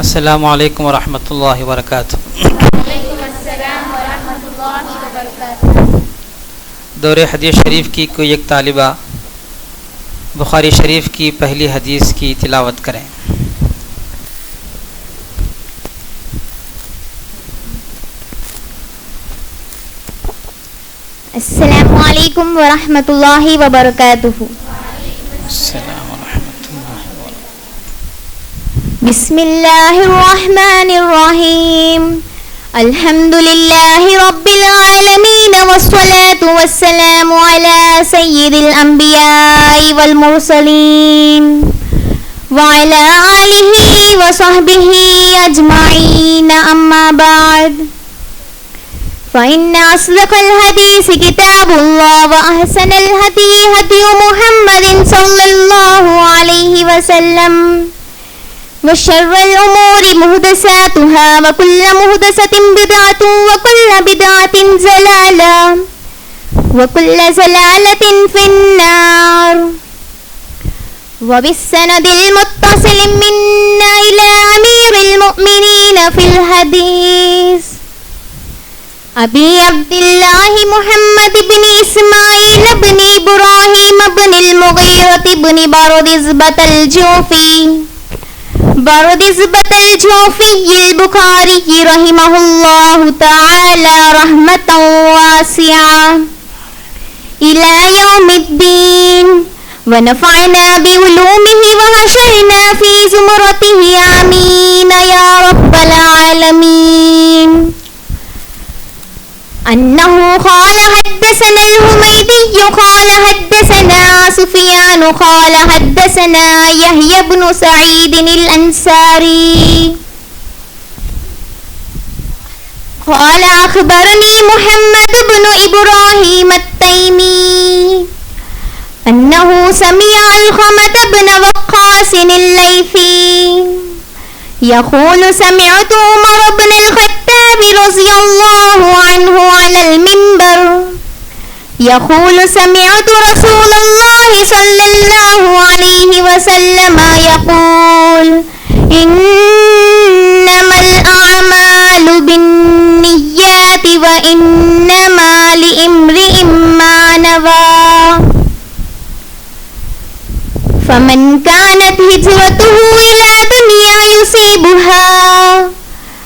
السلام علیکم ورحمۃ اللہ وبرکاتہ۔ وعلیکم السلام ورحمۃ اللہ وبرکاتہ۔ دور حدیث شریف کی کوئی ایک طالبہ بخاری شریف کی پہلی حدیث کی تلاوت کریں۔ السلام علیکم ورحمۃ اللہ وبرکاتہ۔ السلام ورحمۃ اللہ وبرکاتہ۔ بسم اللہ الرحمن الرحیم۔ الحمد للہ رب العالمین والصلاة والسلام علی سید الانبیاء والمرسلین وعلی آلہ وصحبہ اجمعین، اما بعد فإن أصدق الحديث كتاب الله وأحسن الهدي هدي محمد صلى الله عليه وسلم وشر الأمور محدثاتها وكل محدثة بدعة وكل بدعة ضلالة وكل ضلالة في النار، وبالسند المتصل منا إلى أمير المؤمنين في الحديث ابی عبد اللہ محمد بن اسماعیل بن ابراہیم بن المغیرۃ بن بردزبۃ الجوفی البخاری رحمہ اللہ تعالی رحمۃ واسعہ الی یوم الدین، ونفعنا بعلومہ وحشرنا فی زمرتہ، آمین یا رب العالمین۔ انه قال حدثنا الحميدي قال حدثنا سفيان قال حدثنا يحيى بن سعيد الأنصاري قال أخبرني محمد بن إبراهيم التيمي أنه سمع علقمة بن وقاص الليثي يقول سمعت عمر بن الخطاب رضي الله عنه على المنبر يقول سمعت رسول الله صلى الله عليه وسلم يقول إنما الأعمال بالنيات وإنما لامرئ ما نوى، فمن كانت هجرته إلى دنيا يصيبها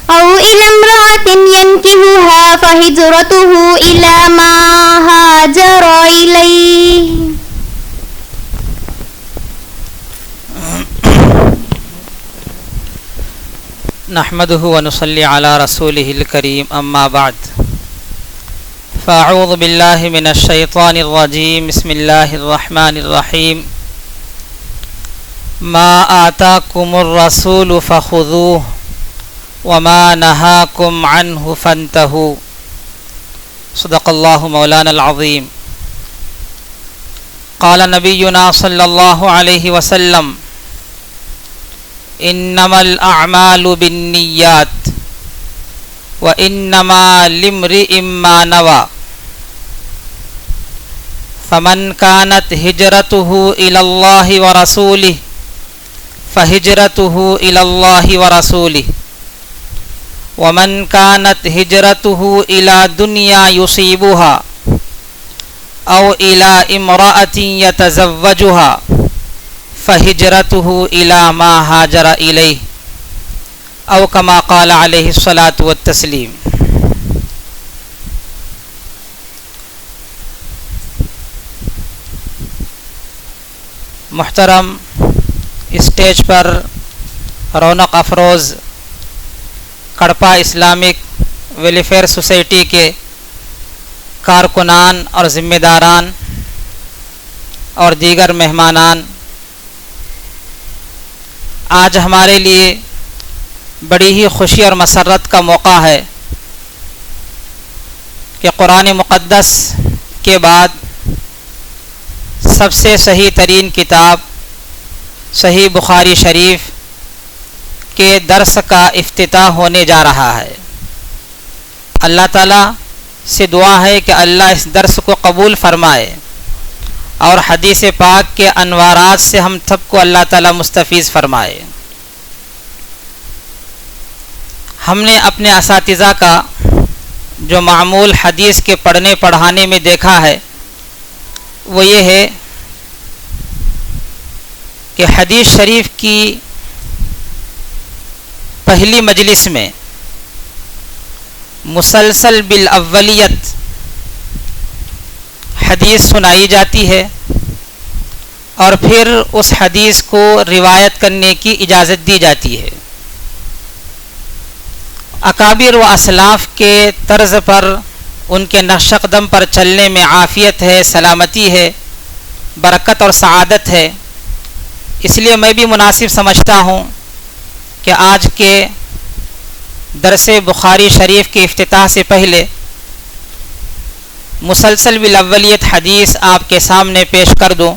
أو إلى امرأة ينكحها فهجرته إلى ما هاجر إليه۔ نحمده ونصلي على رسوله الكريم، أما بعد، فأعوذ بالله من الشيطان الرجيم، بسم الله الرحمن الرحيم۔ ما آتاكم الرسول فخذوه وما نهاكم عنه فانتهوا، صدق الله مولانا العظيم۔ قال نبينا صلى الله عليه وسلم إنما الأعمال بالنيات وإنما لامرئ ما نوى، فمن كانت هجرته إلى الله ورسوله فهجرته إلى الله ورسوله، ومن كانت هجرته إلى دنيا يصيبها أو إلى امرأة يتزوجها فهجرته إلى ما هاجر إليه، أو كما قال عليه الصلاة والتسليم۔ محترم اسٹیج پر رونق افروز کڑپا اسلامک ویلفیئر سوسائٹی کے کارکنان اور ذمہ داران اور دیگر مہمانان، آج ہمارے لیے بڑی ہی خوشی اور مسرت کا موقع ہے کہ قرآن مقدس کے بعد سب سے صحیح ترین کتاب صحیح بخاری شریف کے درس کا افتتاح ہونے جا رہا ہے۔ اللہ تعالیٰ سے دعا ہے کہ اللہ اس درس کو قبول فرمائے اور حدیث پاک کے انوارات سے ہم سب کو اللہ تعالیٰ مستفیض فرمائے۔ ہم نے اپنے اساتذہ کا جو معمول حدیث کے پڑھنے پڑھانے میں دیکھا ہے وہ یہ ہے کہ حدیث شریف کی پہلی مجلس میں مسلسل بالاولیت حدیث سنائی جاتی ہے اور پھر اس حدیث کو روایت کرنے کی اجازت دی جاتی ہے. اکابر و اسلاف کے طرز پر ان کے نقش قدم پر چلنے میں عافیت ہے، سلامتی ہے، برکت اور سعادت ہے. اس لیے میں بھی مناسب سمجھتا ہوں کہ آج کے درس بخاری شریف کے افتتاح سے پہلے مسلسل بالاولیت حدیث آپ کے سامنے پیش کر دوں.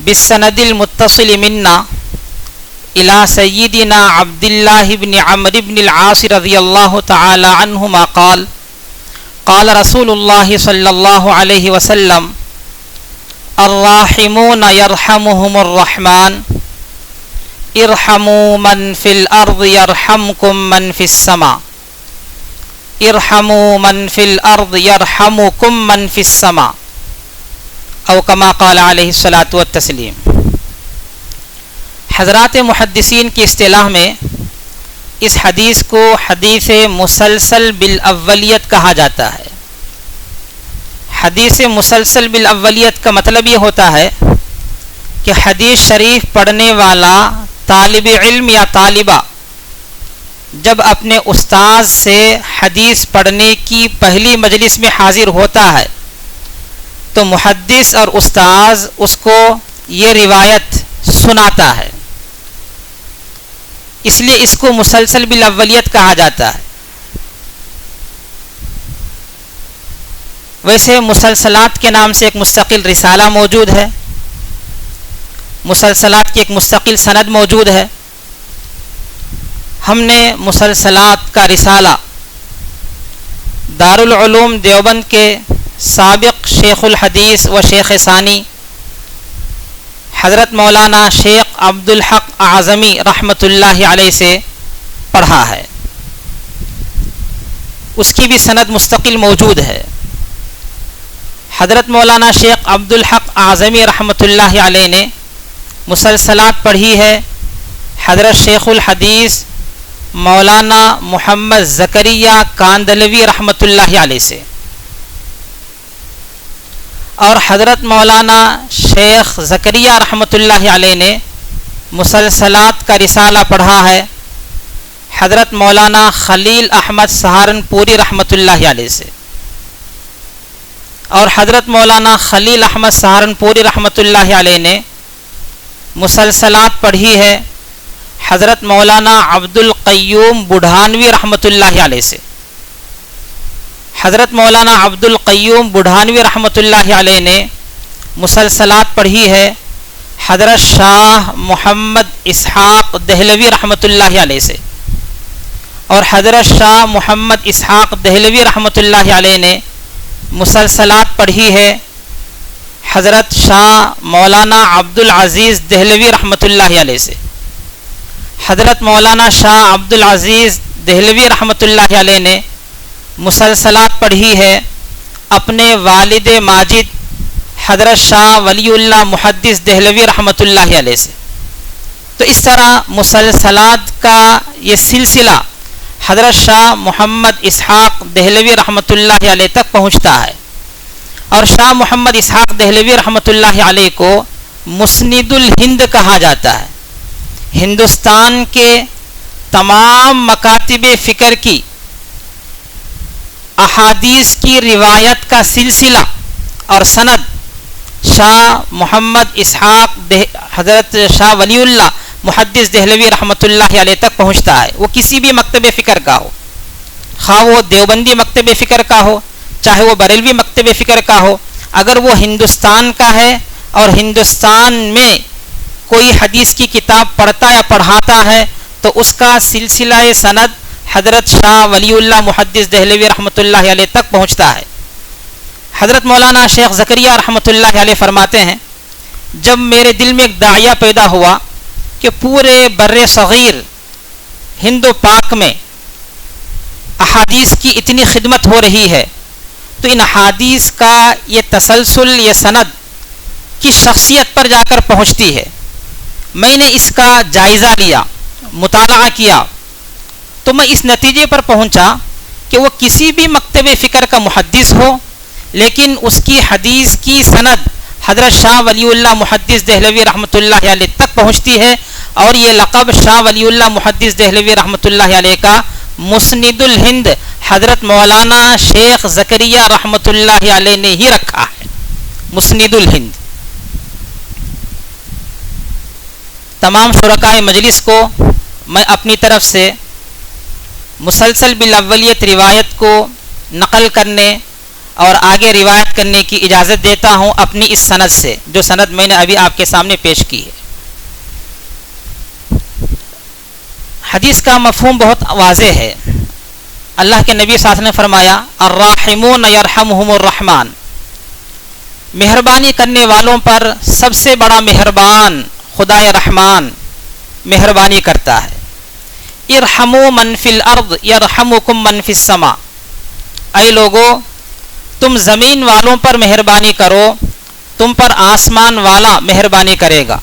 بالسند المتصل منا الى سیدنا عبداللہ بن عمرو بن العاص رضی اللہ تعالی عنہما قال قال رسول اللہ صلی اللہ علیہ وسلم الراحمون يرحمهم الرحمن ارحموا من في الارض يرحمكم من في السماء ارحموا من في الارض يرحمكم من في السماء او كما قال علیہ الصلاۃ والتسلیم. حضرات محدثین کی اصطلاح میں اس حدیث کو حدیث مسلسل بالاولیت کہا جاتا ہے. حدیث مسلسل بالاولیت کا مطلب یہ ہوتا ہے کہ حدیث شریف پڑھنے والا طالب علم یا طالبہ جب اپنے استاذ سے حدیث پڑھنے کی پہلی مجلس میں حاضر ہوتا ہے تو محدث اور استاذ اس کو یہ روایت سناتا ہے، اس لیے اس کو مسلسل بالاولیت کہا جاتا ہے. ویسے مسلسلات کے نام سے ایک مستقل رسالہ موجود ہے، مسلسلات کی ایک مستقل سند موجود ہے. ہم نے مسلسلات کا رسالہ دارالعلوم دیوبند کے سابق شیخ الحدیث و شیخ ثانی حضرت مولانا شیخ عبدالحق اعظمی رحمۃ اللہ علیہ سے پڑھا ہے. اس کی بھی سند مستقل موجود ہے. حضرت مولانا شیخ عبدالحق اعظمی رحمۃ اللہ علیہ نے مسلسلات پڑھی ہے حضرت شیخ الحدیث مولانا محمد زکریا کاندلوی رحمۃ اللہ علیہ سے، اور حضرت مولانا شیخ زکریا رحمۃ اللہ علیہ نے مسلسلات کا رسالہ پڑھا ہے حضرت مولانا خلیل احمد سہارنپوری رحمۃ اللہ علیہ سے، اور حضرت مولانا خلیل احمد سہارنپوری رحمۃ اللہ علیہ نے مسلسلات پڑھی ہے حضرت مولانا عبد القیوم بڑھانوی رحمۃ اللہ علیہ سے. حضرت مولانا عبد القیوم بڑھانوی رحمۃ اللہ علیہ نے مسلسلات پڑھی ہے حضرت شاہ محمد اسحاق دہلوی رحمۃ اللہ علیہ سے، اور حضرت شاہ محمد اسحاق دہلوی رحمۃ اللہ علیہ نے مسلسلات پڑھی ہے حضرت شاہ مولانا عبد العزیز دہلوی رحمۃ اللہ علیہ سے. حضرت مولانا شاہ عبد العزیز دہلوی رحمۃ اللہ علیہ نے مسلسلات پڑھی ہے اپنے والد ماجد حضرت شاہ ولی اللہ محدث دہلوی رحمۃ اللہ علیہ سے. تو اس طرح مسلسلات کا یہ سلسلہ حضرت شاہ محمد اسحاق دہلوی رحمۃ اللہ علیہ تک پہنچتا ہے، اور شاہ محمد اسحاق دہلوی رحمۃ اللہ علیہ کو مسند الہند کہا جاتا ہے. ہندوستان کے تمام مکاتب فکر کی احادیث کی روایت کا سلسلہ اور سند شاہ محمد اسحاق حضرت شاہ ولی اللہ محدث دہلوی رحمۃ اللہ علیہ تک پہنچتا ہے. وہ کسی بھی مکتب فکر کا ہو، خواہ وہ دیوبندی مکتب فکر کا ہو چاہے وہ بریلوی مکتب فکر کا ہو، اگر وہ ہندوستان کا ہے اور ہندوستان میں کوئی حدیث کی کتاب پڑھتا یا پڑھاتا ہے تو اس کا سلسلہ سند حضرت شاہ ولی اللہ محدث دہلوی رحمۃ اللہ علیہ تک پہنچتا ہے. حضرت مولانا شیخ زکریا رحمۃ اللہ علیہ فرماتے ہیں جب میرے دل میں ایک داعیہ پیدا ہوا کہ پورے بر صغیر ہند و پاک میں احادیث کی اتنی خدمت ہو رہی ہے تو ان احادیث کا یہ تسلسل، یہ سند کی شخصیت پر جا کر پہنچتی ہے. میں نے اس کا جائزہ لیا، مطالعہ کیا، تو میں اس نتیجے پر پہنچا کہ وہ کسی بھی مکتب فکر کا محدث ہو، لیکن اس کی حدیث کی سند حضرت شاہ ولی اللہ محدث دہلوی رحمۃ اللہ علیہ تک پہنچتی ہے، اور یہ لقب شاہ ولی اللہ محدث دہلوی رحمۃ اللہ علیہ کا مسند الہند حضرت مولانا شیخ زکریہ رحمۃ اللہ علیہ نے ہی رکھا ہے. مسند الہند. تمام شرکائے مجلس کو میں اپنی طرف سے مسلسل بالاولیت روایت کو نقل کرنے اور آگے روایت کرنے کی اجازت دیتا ہوں اپنی اس سند سے، جو سند میں نے ابھی آپ کے سامنے پیش کی ہے. حدیث کا مفہوم بہت واضح ہے. اللہ کے نبی صلی اللہ علیہ وسلم نے فرمایا الراحمون یرحمہم الرحمن، مہربانی کرنے والوں پر سب سے بڑا مہربان خدائے رحمان مہربانی کرتا ہے. ارحموا من فی الارض یرحمکم من فی السماء، اے لوگو تم زمین والوں پر مہربانی کرو، تم پر آسمان والا مہربانی کرے گا.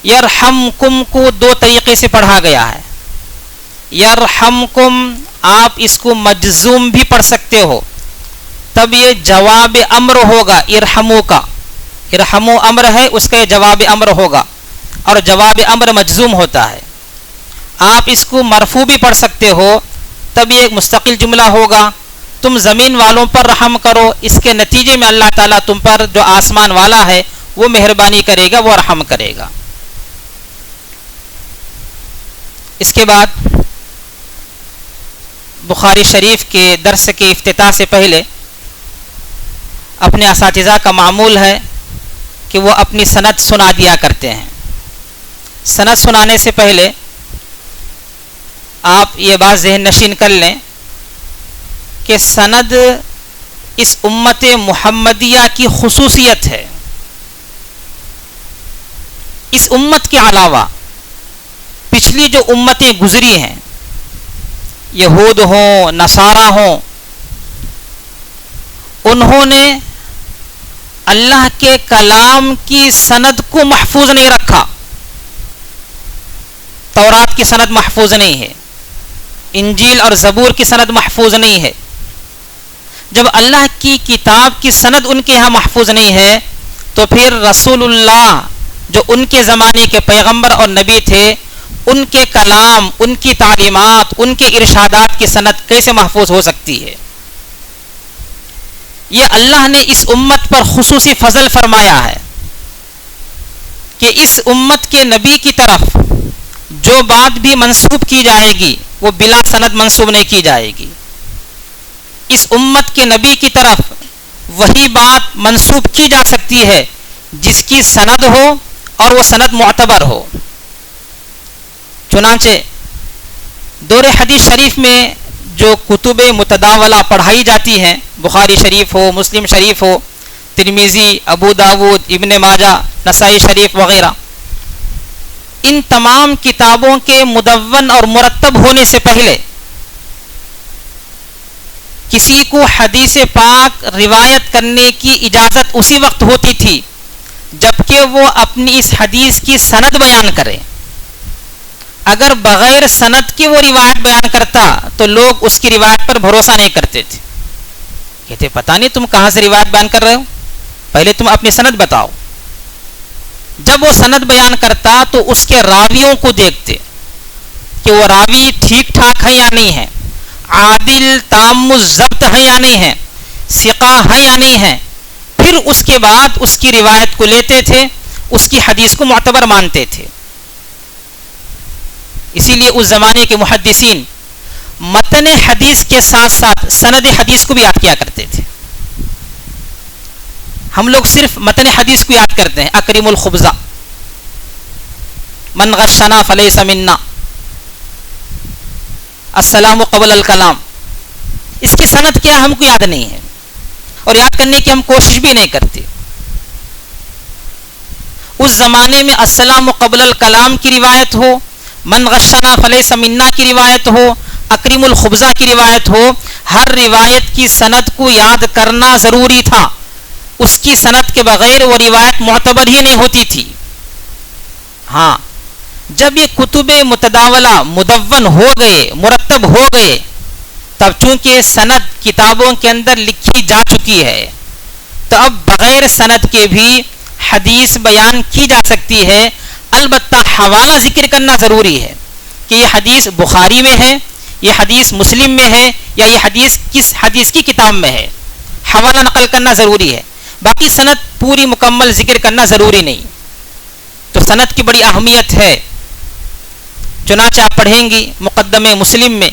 یرحمکم کو دو طریقے سے پڑھا گیا ہے. یرحمکم آپ اس کو مجزوم بھی پڑھ سکتے ہو، تب یہ جواب امر ہوگا. ارحمو کا ارحمو امر ہے، اس کا یہ جواب امر ہوگا، اور جواب امر مجزوم ہوتا ہے. آپ اس کو مرفوع بھی پڑھ سکتے ہو، تب یہ ایک مستقل جملہ ہوگا. تم زمین والوں پر رحم کرو، اس کے نتیجے میں اللہ تعالیٰ تم پر جو آسمان والا ہے وہ مہربانی کرے گا، وہ رحم کرے گا. اس کے بعد بخاری شریف کے درس کے افتتاح سے پہلے اپنے اساتذہ کا معمول ہے کہ وہ اپنی سند سنا دیا کرتے ہیں. سند سنانے سے پہلے آپ یہ بات ذہن نشین کر لیں کہ سند اس امت محمدیہ کی خصوصیت ہے. اس امت کے علاوہ پچھلی جو امتیں گزری ہیں، یہود ہوں، نصارہ ہوں، انہوں نے اللہ کے کلام کی سند کو محفوظ نہیں رکھا. تورات کی سند محفوظ نہیں ہے، انجیل اور زبور کی سند محفوظ نہیں ہے. جب اللہ کی کتاب کی سند ان کے ہاں محفوظ نہیں ہے تو پھر رسول اللہ جو ان کے زمانے کے پیغمبر اور نبی تھے، ان کے کلام، ان کی تعلیمات، ان کے ارشادات کی سند کیسے محفوظ ہو سکتی ہے؟ یہ اللہ نے اس امت پر خصوصی فضل فرمایا ہے کہ اس امت کے نبی کی طرف جو بات بھی منسوب کی جائے گی وہ بلا سند منسوب نہیں کی جائے گی. اس امت کے نبی کی طرف وہی بات منسوب کی جا سکتی ہے جس کی سند ہو اور وہ سند معتبر ہو. چنانچہ دور حدیث شریف میں جو کتب متداولہ پڑھائی جاتی ہیں، بخاری شریف ہو، مسلم شریف ہو، ترمذی، ابو داود، ابن ماجہ، نسائی شریف وغیرہ، ان تمام کتابوں کے مدون اور مرتب ہونے سے پہلے کسی کو حدیث پاک روایت کرنے کی اجازت اسی وقت ہوتی تھی جبکہ وہ اپنی اس حدیث کی سند بیان کرے. اگر بغیر سند کی وہ روایت بیان کرتا تو لوگ اس کی روایت پر بھروسہ نہیں کرتے تھے. کہتے پتہ نہیں تم کہاں سے روایت بیان کر رہے ہو، پہلے تم اپنی سند بتاؤ. جب وہ سند بیان کرتا تو اس کے راویوں کو دیکھتے کہ وہ راوی ٹھیک ٹھاک ہے یا نہیں ہے، عادل تام الضبط ہے یا نہیں ہے، ثقہ ہے یا نہیں ہے. پھر اس کے بعد اس کی روایت کو لیتے تھے، اس کی حدیث کو معتبر مانتے تھے. اسی لیے اس زمانے کے محدثین متن حدیث کے ساتھ ساتھ سند حدیث کو بھی یاد کیا کرتے تھے. ہم لوگ صرف متن حدیث کو یاد کرتے ہیں، اکرم الخبزہ، من غشنا فلیس منا، السلام قبل الکلام. اس کی سند کیا ہم کو یاد نہیں ہے اور یاد کرنے کی ہم کوشش بھی نہیں کرتے. اس زمانے میں السلام قبل الکلام کی روایت ہو من غشنا فلیس منا کی روایت ہو، اکریم الخبزہ کی روایت ہو، ہر روایت کی سند کو یاد کرنا ضروری تھا. اس کی سند کے بغیر وہ روایت معتبر ہی نہیں ہوتی تھی. ہاں جب یہ کتب متداولہ مدون ہو گئے، مرتب ہو گئے، تب چونکہ سند کتابوں کے اندر لکھی جا چکی ہے تو اب بغیر سند کے بھی حدیث بیان کی جا سکتی ہے. البتہ حوالہ ذکر کرنا ضروری ہے کہ یہ حدیث بخاری میں ہے، یہ حدیث مسلم میں ہے، یا یہ حدیث کس حدیث کی کتاب میں ہے. حوالہ نقل کرنا ضروری ہے، باقی سند پوری مکمل ذکر کرنا ضروری نہیں. تو سند کی بڑی اہمیت ہے. چنانچہ آپ پڑھیں گی مقدمہ مسلم میں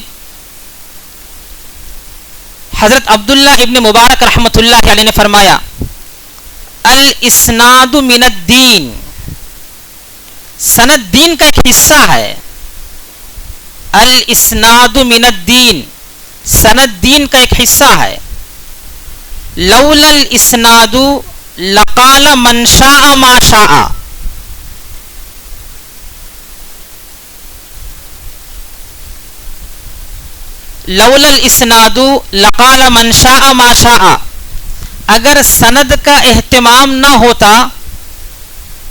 حضرت عبداللہ ابن مبارک رحمۃ اللہ علیہ نے فرمایا الاسناد من الدین، سند دین کا ایک حصہ ہے. الاسناد من الدین، سند دین کا ایک حصہ ہے. لولا الاسناد لقال من شاء ما شاء، لولا الاسناد لقال من شاء ما شاء، اگر سند کا اہتمام نہ ہوتا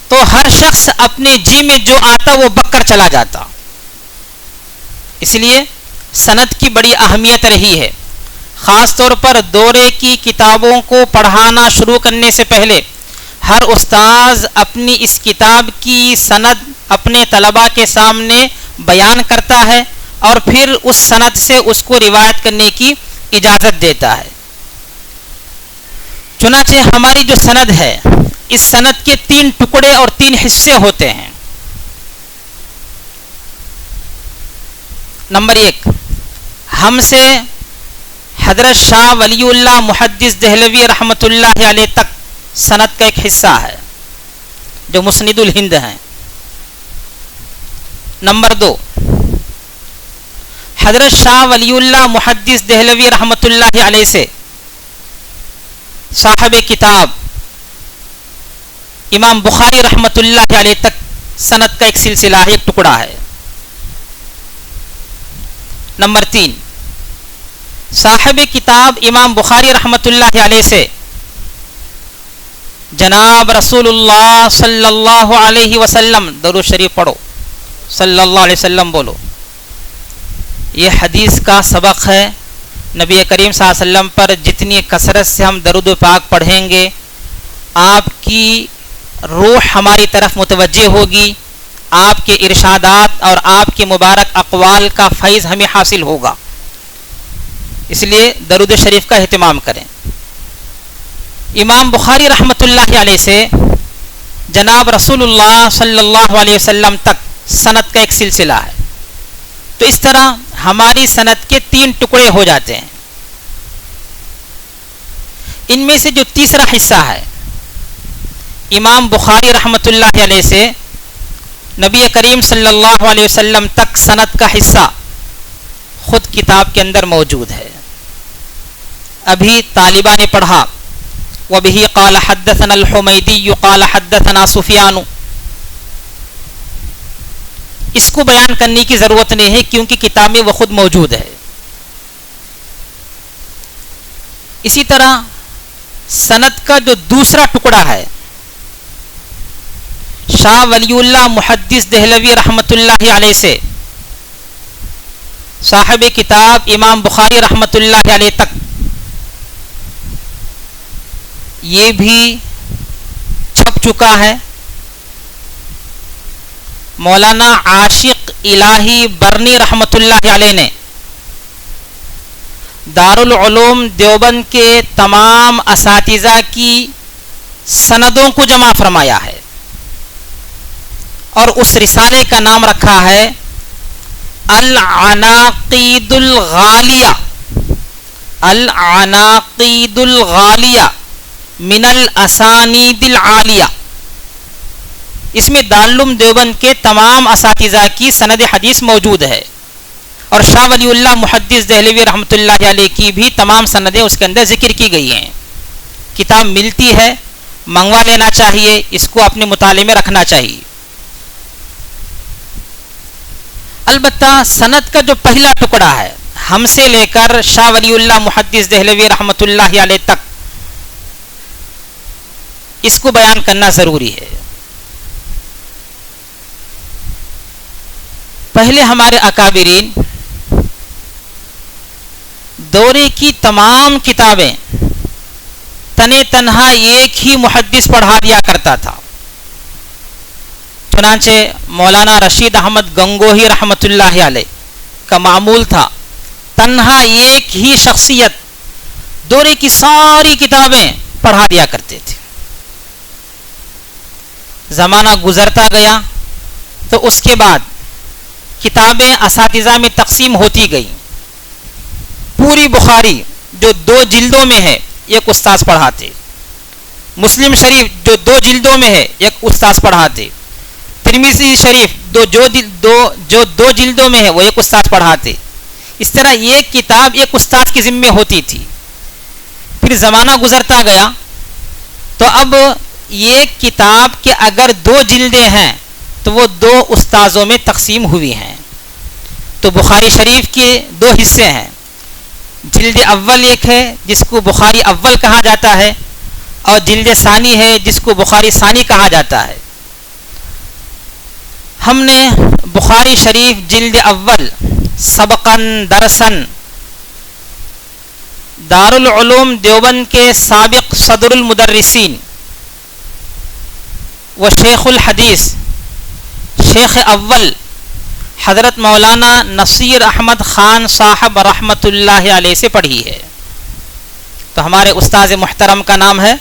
تو ہر شخص اپنے جی میں جو آتا وہ بک کر چلا جاتا. اس لیے سند کی بڑی اہمیت رہی ہے. خاص طور پر دورے کی کتابوں کو پڑھانا شروع کرنے سے پہلے ہر استاذ اپنی اس کتاب کی سند اپنے طلباء کے سامنے بیان کرتا ہے اور پھر اس سند سے اس کو روایت کرنے کی اجازت دیتا ہے. چنانچہ ہماری جو سند ہے اس سند کے 3 ٹکڑے اور 3 حصے ہوتے ہیں. نمبر 1، ہم سے حضرت شاہ ولی اللہ محدث دہلوی رحمۃ اللہ علیہ تک سند کا ایک حصہ ہے جو مسند الہند ہیں. نمبر 2، حضرت شاہ ولی اللہ محدث دہلوی رحمۃ اللہ علیہ سے صاحب کتاب امام بخاری رحمۃ اللہ علیہ تک سند کا ایک سلسلہ ہے، ایک ٹکڑا ہے. نمبر 3، صاحب کتاب امام بخاری رحمۃ اللہ علیہ سے جناب رسول اللہ صلی اللہ علیہ وسلم، درود شریف پڑھو، صلی اللہ علیہ وسلم بولو. یہ حدیث کا سبق ہے. نبی کریم صلی اللہ علیہ وسلم پر جتنی کثرت سے ہم درود پاک پڑھیں گے آپ کی روح ہماری طرف متوجہ ہوگی، آپ کے ارشادات اور آپ کے مبارک اقوال کا فیض ہمیں حاصل ہوگا. اس لیے درود شریف کا اہتمام کریں. امام بخاری رحمۃ اللہ علیہ سے جناب رسول اللہ صلی اللہ علیہ وسلم تک سند کا ایک سلسلہ ہے. تو اس طرح ہماری سند کے 3 ٹکڑے ہو جاتے ہیں. ان میں سے جو تیسرا حصہ ہے امام بخاری رحمۃ اللہ علیہ سے نبی کریم صلی اللہ علیہ وسلم تک سند کا حصہ خود کتاب کے اندر موجود ہے. ابھی طالبہ نے پڑھا وبہ قال حدثنا الحمیدی قال حدثنا سفیان. اس کو بیان کرنے کی ضرورت نہیں ہے کیونکہ کتاب میں وہ خود موجود ہے. اسی طرح سند کا جو دوسرا ٹکڑا ہے شاہ ولی اللہ محدث دہلوی رحمۃ اللہ علیہ سے صاحب کتاب امام بخاری رحمۃ اللہ علیہ تک، یہ بھی چھپ چکا ہے. مولانا عاشق الہی برنی رحمۃ اللہ علیہ نے دارالعلوم دیوبند کے تمام اساتذہ کی سندوں کو جمع فرمایا ہے اور اس رسالے کا نام رکھا ہے العناقید الغالیہ، العناقید الغالیہ من الاسانید العالیہ. اس میں دارالعلوم دیوبند کے تمام اساتذہ کی سند حدیث موجود ہے اور شاہ ولی اللہ محدث دہلوی رحمۃ اللہ علیہ کی بھی تمام سندیں اس کے اندر ذکر کی گئی ہیں. کتاب ملتی ہے، منگوا لینا چاہیے، اس کو اپنے مطالعے میں رکھنا چاہیے. البتہ سند کا جو پہلا ٹکڑا ہے ہم سے لے کر شاہ ولی اللہ محدث دہلوی رحمۃ اللہ علیہ تک، اس کو بیان کرنا ضروری ہے۔ پہلے ہمارے اکابرین دورے کی تمام کتابیں تنے تنہا ایک ہی محدث پڑھا دیا کرتا تھا۔ چنانچہ مولانا رشید احمد گنگوہی رحمۃ اللہ علیہ کا معمول تھا تنہا ایک ہی شخصیت دورے کی ساری کتابیں پڑھا دیا کرتے تھے۔ زمانہ گزرتا گیا تو اس کے بعد کتابیں اساتذہ میں تقسیم ہوتی گئیں۔ پوری بخاری جو 2 جلدوں میں ہے ایک استاذ پڑھاتے، مسلم شریف جو 2 جلدوں میں ہے ایک استاذ پڑھاتے، ترمذی شریف جو 2 جلدوں میں ہے وہ ایک استاذ پڑھاتے۔ اس طرح ایک کتاب ایک استاد کے ذمے ہوتی تھی۔ پھر زمانہ گزرتا گیا تو اب ایک کتاب کے اگر 2 جلدیں ہیں تو وہ 2 استاذوں میں تقسیم ہوئی ہیں۔ تو بخاری شریف کے 2 حصے ہیں، جلد اول ایک ہے جس کو بخاری اول کہا جاتا ہے، اور جلد ثانی ہے جس کو بخاری ثانی کہا جاتا ہے۔ ہم نے بخاری شریف جلد اول سبقاً درساً دارالعلوم دیوبند کے سابق صدر المدرسین و شیخ الحدیث شیخ اول حضرت مولانا نصیر احمد خان صاحب رحمۃ اللہ علیہ سے پڑھی ہے۔ تو ہمارے استاذ محترم کا نام ہے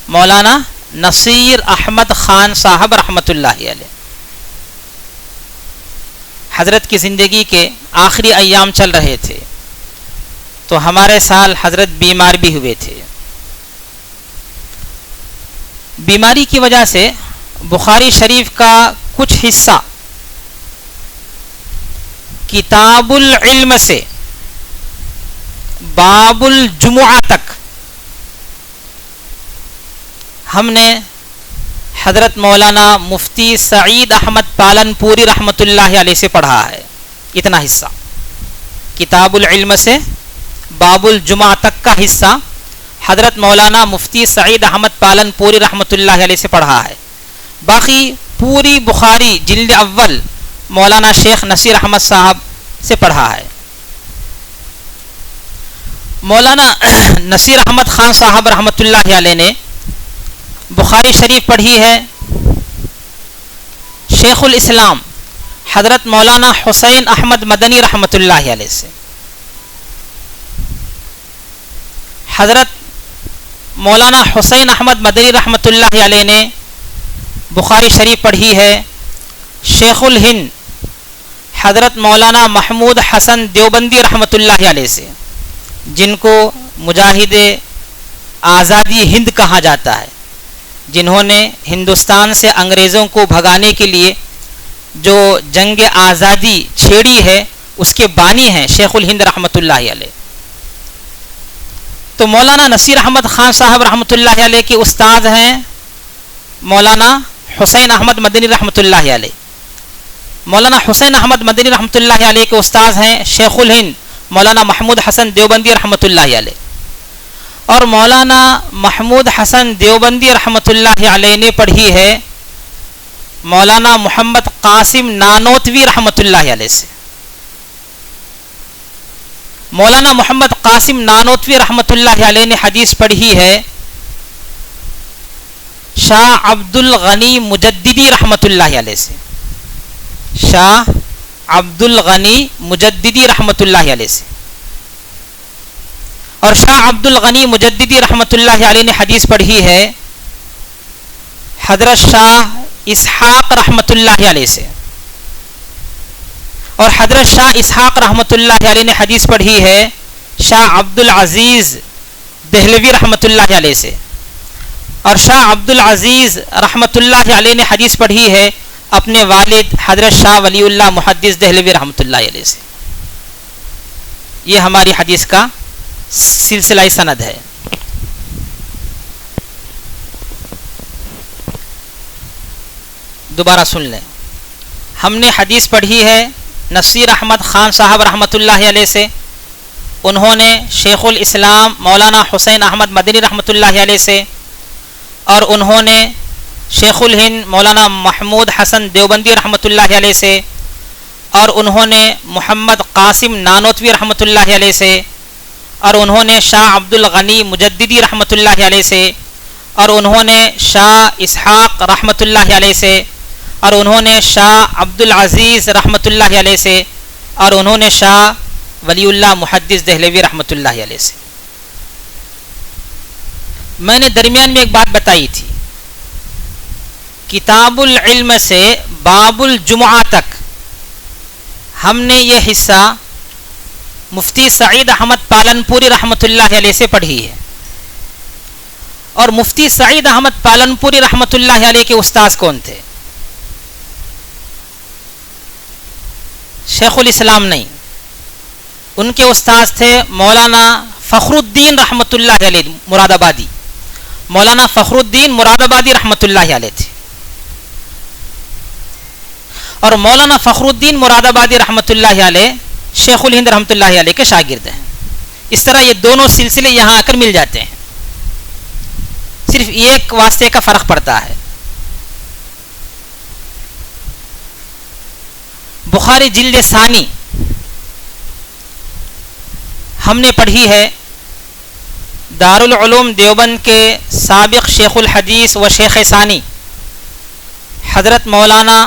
مولانا نصیر احمد خان صاحب رحمۃ اللہ علیہ۔ حضرت کی زندگی کے آخری ایام چل رہے تھے تو ہمارے سال حضرت بیمار بھی ہوئے تھے۔ بیماری کی وجہ سے بخاری شریف کا کچھ حصہ کتاب العلم سے باب الجمعہ تک ہم نے حضرت مولانا مفتی سعید احمد پالن پوری رحمۃ اللہ علیہ سے پڑھا ہے۔ اتنا حصہ کتاب العلم سے باب الجمعہ تک کا حصہ حضرت مولانا مفتی سعید احمد پالن پوری رحمۃ اللہ علیہ سے پڑھا ہے۔ باقی پوری بخاری جلد اول مولانا شیخ نصیر احمد صاحب سے پڑھا ہے۔ مولانا نصیر احمد خان صاحب رحمۃ اللہ علیہ نے بخاری شریف پڑھی ہے شیخ الاسلام حضرت مولانا حسین احمد مدنی رحمۃ اللہ علیہ سے۔ حضرت مولانا حسین احمد مدنی رحمۃ اللہ علیہ نے بخاری شریف پڑھی ہے شیخ الہند حضرت مولانا محمود حسن دیوبندی رحمۃ اللہ علیہ سے، جن کو مجاہد آزادی ہند کہا جاتا ہے، جنہوں نے ہندوستان سے انگریزوں کو بھگانے کے لیے جو جنگ آزادی چھیڑی ہے اس کے بانی ہیں شیخ الہند رحمۃ اللہ علیہ۔ تو مولانا نصیر احمد خان صاحب رحمۃ اللہ علیہ کے استاد ہیں مولانا حسین احمد مدنی رحمۃ اللہ علیہ۔ مولانا حسین احمد مدنی رحمۃ اللہ علیہ کے استاد ہیں شیخ الہند مولانا محمود حسن دیوبندی رحمۃ اللہ علیہ، اور مولانا محمود حسن دیوبندی رحمۃ اللہ علیہ نے پڑھی ہے مولانا محمد قاسم نانوتوی رحمۃ اللہ علیہ سے۔ مولانا محمد قاسم نانوتوی رحمۃ اللہ علیہ نے حدیث پڑھی ہے شاہ عبد الغنی مجددی رحمۃ اللہ علیہ سے۔ شاہ عبد الغنی مجددی رحمۃ اللہ علیہ سے، اور شاہ عبد الغنی مجددی رحمۃ اللہ علیہ نے حدیث پڑھی ہے حضرت شاہ اسحاق رحمۃ اللہ علیہ سے، اور حضرت شاہ اسحاق رحمۃ اللہ علیہ نے حدیث پڑھی ہے شاہ عبد العزیز دہلوی رحمۃ اللہ علیہ سے، اور شاہ عبد العزیز رحمۃ اللہ علیہ نے حدیث پڑھی ہے اپنے والد حضرت شاہ ولی اللہ محدث دہلوی رحمۃ اللہ علیہ سے۔ یہ ہماری حدیث کا سلسلہ سند ہے۔ دوبارہ سن لیں، ہم نے حدیث پڑھی ہے نصیر احمد خان صاحب رحمۃ اللہ علیہ سے، انہوں نے شیخ الاسلام مولانا حسین احمد مدنی رحمۃ اللہ علیہ سے، اور انہوں نے شیخ الہند مولانا محمود حسن دیوبندی رحمۃ اللہ علیہ سے، اور انہوں نے محمد قاسم نانوتوی رحمۃ اللہ علیہ سے، اور انہوں نے شاہ عبد الغنی مجددی رحمۃ اللہ علیہ سے، اور انہوں نے شاہ اسحاق رحمۃ اللہ علیہ سے، اور انہوں نے شاہ عبد العزیز رحمۃ اللہ علیہ سے، اور انہوں نے شاہ ولی اللہ محدث دہلوی رحمۃ اللہ علیہ سے۔ میں نے درمیان میں ایک بات بتائی تھی، کتاب العلم سے باب الجمعہ تک ہم نے یہ حصہ مفتی سعید احمد پالنپوری رحمۃ اللہ علیہ سے پڑھی ہے، اور مفتی سعید احمد پالنپوری رحمۃ اللہ علیہ کے استاذ کون تھے؟ شیخ الاسلام نہیں، ان کے استاذ تھے مولانا فخر الدین رحمۃ اللہ علیہ مراد آبادی، مولانا فخر الدین مراد آبادی رحمۃ اللہ علیہ تھے، اور مولانا فخر الدین مراد آبادی رحمۃ اللہ علیہ شیخ الہند رحمۃ اللہ علیہ کے شاگرد ہیں۔ اس طرح یہ دونوں سلسلے یہاں آ کر مل جاتے ہیں، صرف ایک واسطے کا فرق پڑتا ہے۔ بخاری جلد ثانی ہم نے پڑھی ہے، دارالعلوم دیوبند کے سابق شیخ الحدیث و شیخ ثانی حضرت مولانا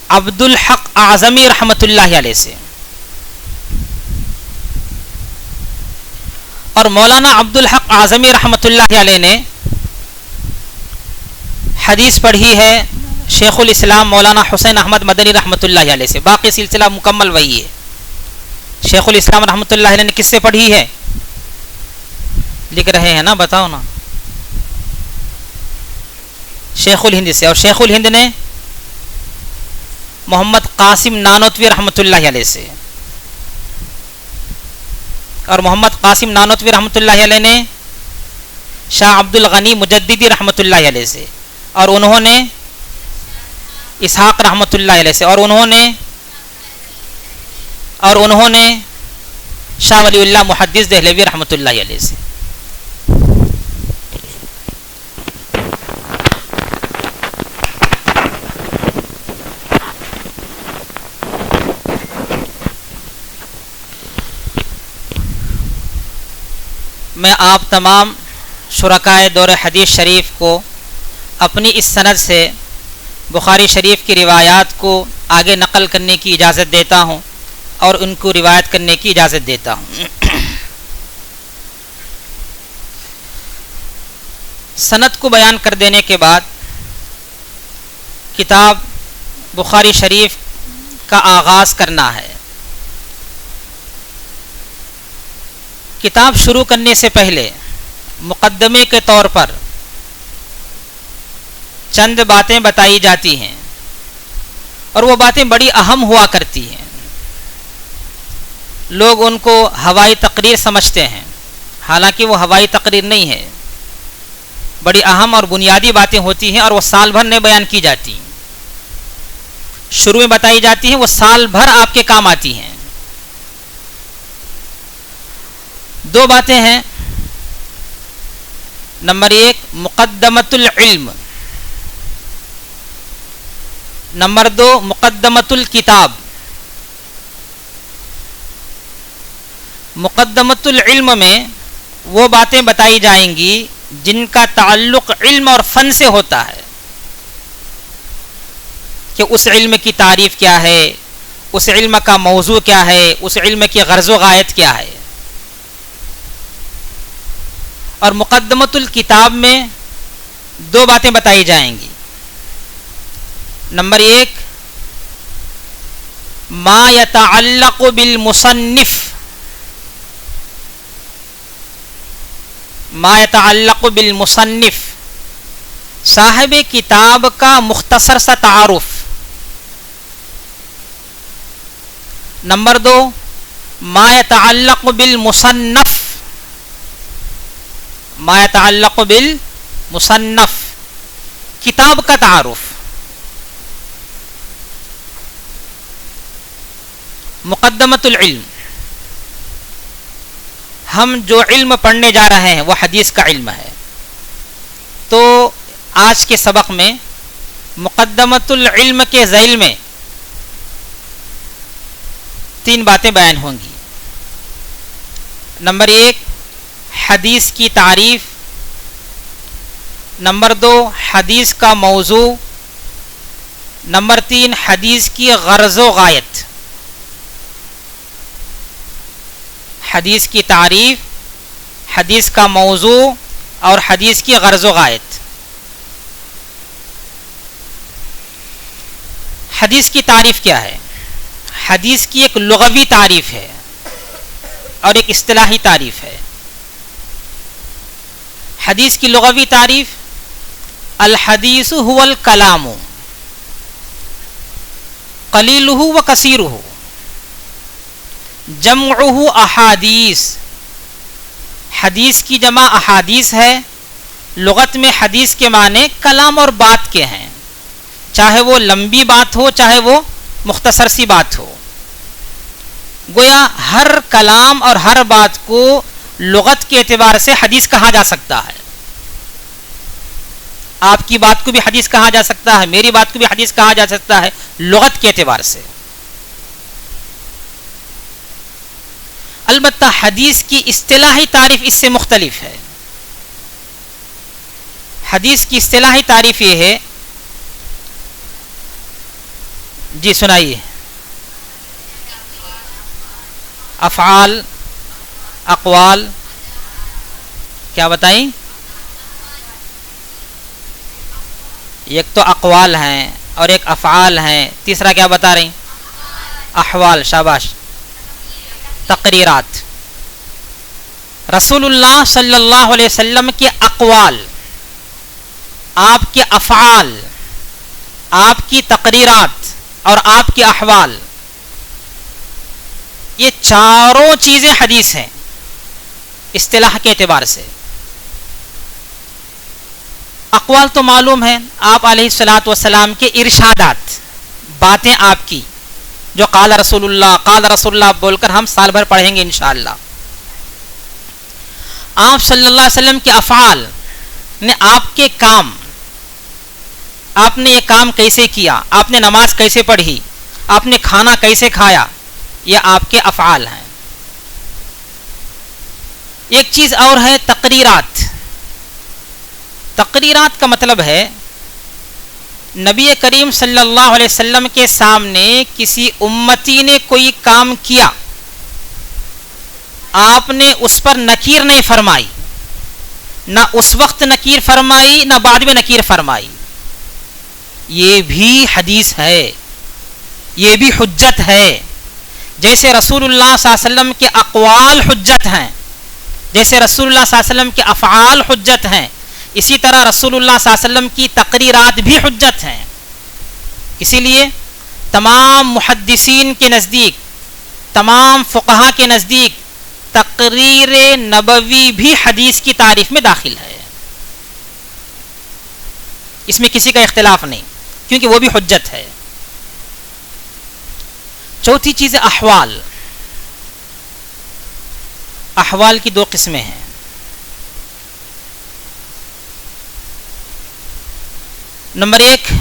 عبد الحق اعظمی رحمۃ اللہ علیہ سے، اور مولانا عبد الحق اعظمی رحمۃ اللہ علیہ نے حدیث پڑھی ہے شیخ الاسلام مولانا حسین احمد مدنی رحمۃ اللہ علیہ سے۔ باقی سلسلہ مکمل وہی ہے۔ شیخ الاسلام رحمۃ اللہ علیہ نے کس سے پڑھی ہے؟ لکھ رہے ہیں نا، بتاؤ نا۔ شیخ الہند سے، اور شیخ الہند نے محمد قاسم نانوتوی رحمۃ اللہ علیہ سے، اور محمد قاسم نانوتوی رحمۃ اللہ علیہ نے شاہ عبد الغنی مجددی رحمۃ اللہ علیہ سے، اور انہوں نے اسحاق رحمۃ اللہ علیہ سے، اور انہوں نے شاہ ولی اللہ محدث دہلوی رحمۃ اللہ علیہ سے۔ میں آپ تمام شرکائے دور حدیث شریف کو اپنی اس سند سے بخاری شریف کی روایات کو آگے نقل کرنے کی اجازت دیتا ہوں، اور ان کو روایت کرنے کی اجازت دیتا ہوں۔ سند کو بیان کر دینے کے بعد کتاب بخاری شریف کا آغاز کرنا ہے۔ کتاب شروع کرنے سے پہلے مقدمے کے طور پر چند باتیں بتائی جاتی ہیں، اور وہ باتیں بڑی اہم ہوا کرتی ہیں۔ لوگ ان کو ہوائی تقریر سمجھتے ہیں، حالانکہ وہ ہوائی تقریر نہیں ہے، بڑی اہم اور بنیادی باتیں ہوتی ہیں، اور وہ سال بھر میں بیان کی جاتی ہیں۔ شروع میں بتائی جاتی ہیں، وہ سال بھر آپ کے کام آتی ہیں۔ دو باتیں ہیں۔ نمبر ایک مقدمۃ العلم، نمبر دو مقدمۃ الکتاب۔ مقدمۃ العلم میں وہ باتیں بتائی جائیں گی جن کا تعلق علم اور فن سے ہوتا ہے، کہ اس علم کی تعریف کیا ہے، اس علم کا موضوع کیا ہے، اس علم کی غرض و غایت کیا ہے۔ اور مقدمۃ الکتاب میں دو باتیں بتائی جائیں گی۔ نمبر ایک ما یتعلق بالمصنف، ما یتعلق بالمصنف، صاحب کتاب کا مختصر سا تعارف۔ نمبر دو ما یتعلق بالمصنف، ما یتعلق بالمصنف، کتاب کا تعارف۔ مقدمۃ العلم، ہم جو علم پڑھنے جا رہے ہیں وہ حدیث کا علم ہے. تو آج کے سبق میں مقدمۃ العلم کے ذیل میں 3 باتیں بیان ہوں گی. نمبر 1 حدیث کی تعریف، نمبر 2 حدیث کا موضوع، نمبر 3 حدیث کی غرض و غایت. حدیث کی تعریف، حدیث کا موضوع اور حدیث کی غرض و غایت. حدیث کی تعریف کیا ہے؟ حدیث کی ایک لغوی تعریف ہے اور ایک اصطلاحی تعریف ہے. حدیث کی لغوی تعریف: الحدیث هو الکلام قلیلہ و کثیرہ جمعہ احادیث. حدیث کی جمع احادیث ہے. لغت میں حدیث کے معنی کلام اور بات کے ہیں، چاہے وہ لمبی بات ہو چاہے وہ مختصر سی بات ہو. گویا ہر کلام اور ہر بات کو لغت کے اعتبار سے حدیث کہا جا سکتا ہے. آپ کی بات کو بھی حدیث کہا جا سکتا ہے، میری بات کو بھی حدیث کہا جا سکتا ہے لغت کے اعتبار سے. البتہ حدیث کی اصطلاحی تعریف اس سے مختلف ہے. حدیث کی اصطلاحی تعریف یہ ہے، جی سنائیے. افعال، اقوال، کیا بتائیں؟ ایک تو اقوال ہیں اور ایک افعال ہیں، تیسرا کیا بتا رہی؟ احوال. شاباش. تقریرات. رسول اللہ صلی اللہ علیہ وسلم کے اقوال، آپ کے افعال، آپ کی تقریرات اور آپ کے احوال، یہ چاروں چیزیں حدیث ہیں اصطلاح کے اعتبار سے. اقوال تو معلوم ہیں، آپ علیہ الصلاۃ والسلام کے ارشادات، باتیں آپ کی جو قال رسول اللہ بول کر ہم سال بھر پڑھیں گے انشاءاللہ. آپ صلی اللہ علیہ وسلم کے افعال نے آپ کے کام، آپ نے یہ کام کیسے کیا، آپ نے نماز کیسے پڑھی، آپ نے کھانا کیسے کھایا، یہ آپ کے افعال ہیں. ایک چیز اور ہے تقریرات. تقریرات کا مطلب ہے نبی کریم صلی اللہ علیہ وسلم کے سامنے کسی امتی نے کوئی کام کیا، آپ نے اس پر نکیر نہیں فرمائی، نہ اس وقت نکیر فرمائی نہ بعد میں نکیر فرمائی. یہ بھی حدیث ہے، یہ بھی حجت ہے. جیسے رسول اللہ صلی اللہ علیہ وسلم کے اقوال حجت ہیں، جیسے رسول اللہ صلی اللہ علیہ وسلم کے افعال حجت ہیں، اسی طرح رسول اللہ صلی اللہ علیہ وسلم کی تقریرات بھی حجت ہیں. اسی لیے تمام محدثین کے نزدیک، تمام فقہا کے نزدیک تقریر نبوی بھی حدیث کی تعریف میں داخل ہے. اس میں کسی کا اختلاف نہیں، کیونکہ وہ بھی حجت ہے. چوتھی چیز ہے احوال. احوال کی 2 قسمیں ہیں. نمبر 1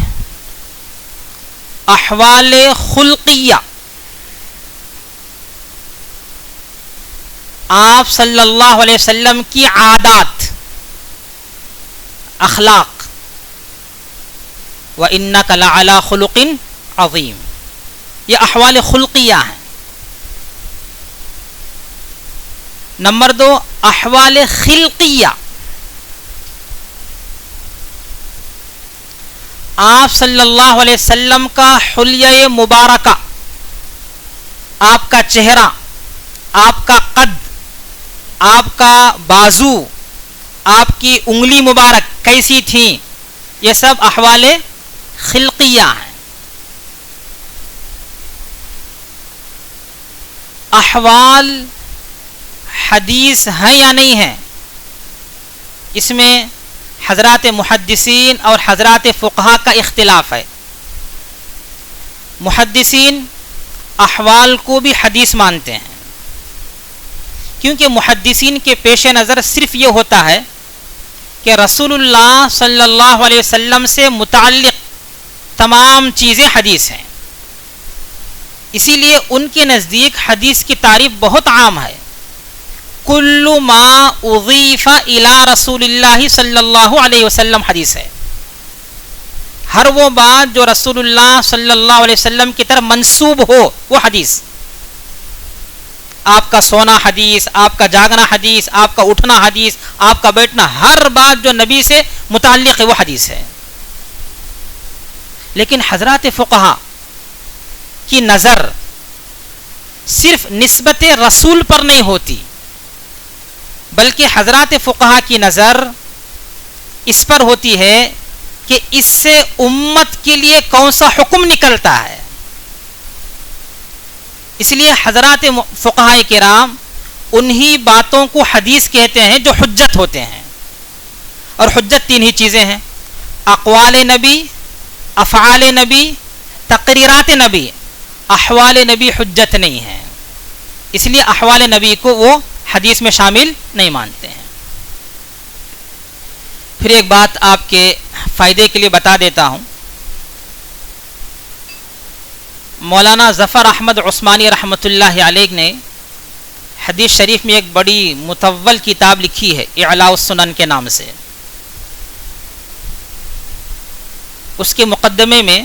احوال خلقیہ. آپ صلی اللہ علیہ وسلم کی عادات، اخلاق. وَإِنَّكَ لَعَلَىٰ خُلُقٍ عَظِيمٍ، یہ احوال خلقیہ ہیں. نمبر 2 احوال خلقیہ. آپ صلی اللہ علیہ وسلم کا حلیہ مبارکہ، آپ کا چہرہ، آپ کا قد، آپ کا بازو، آپ کی انگلی مبارک کیسی تھیں، یہ سب احوال خلقیہ ہیں. احوال حدیث ہیں یا نہیں ہیں، اس میں حضرات محدثین اور حضرات فقہا کا اختلاف ہے. محدثین احوال کو بھی حدیث مانتے ہیں، کیونکہ محدثین کے پیش نظر صرف یہ ہوتا ہے کہ رسول اللہ صلی اللہ علیہ وسلم سے متعلق تمام چیزیں حدیث ہیں. اسی لیے ان کے نزدیک حدیث کی تعریف بہت عام ہے. کل ما اضیف الی رسول اللہ صلی اللہ علیہ وسلم حدیث ہے. ہر وہ بات جو رسول اللہ صلی اللہ علیہ وسلم کی طرف منسوب ہو وہ حدیث. آپ کا سونا حدیث، آپ کا جاگنا حدیث، آپ کا اٹھنا حدیث، آپ کا بیٹھنا، ہر بات جو نبی سے متعلق ہے وہ حدیث ہے. لیکن حضرات فقہا کی نظر صرف نسبت رسول پر نہیں ہوتی، بلکہ حضرات فقہا کی نظر اس پر ہوتی ہے کہ اس سے امت کے لیے کون سا حکم نکلتا ہے. اس لیے حضرات فقہاء کرام انہی باتوں کو حدیث کہتے ہیں جو حجت ہوتے ہیں. اور حجت تین ہی چیزیں ہیں: اقوال نبی، افعال نبی، تقریرات نبی. احوال نبی حجت نہیں ہیں، اس لیے احوال نبی کو وہ حدیث میں شامل نہیں مانتے ہیں. پھر ایک بات آپ کے فائدے کے لیے بتا دیتا ہوں. مولانا ظفر احمد عثمانی رحمۃ اللہ علیہ نے حدیث شریف میں ایک بڑی مطول کتاب لکھی ہے اعلاء السنن کے نام سے. اس کے مقدمے میں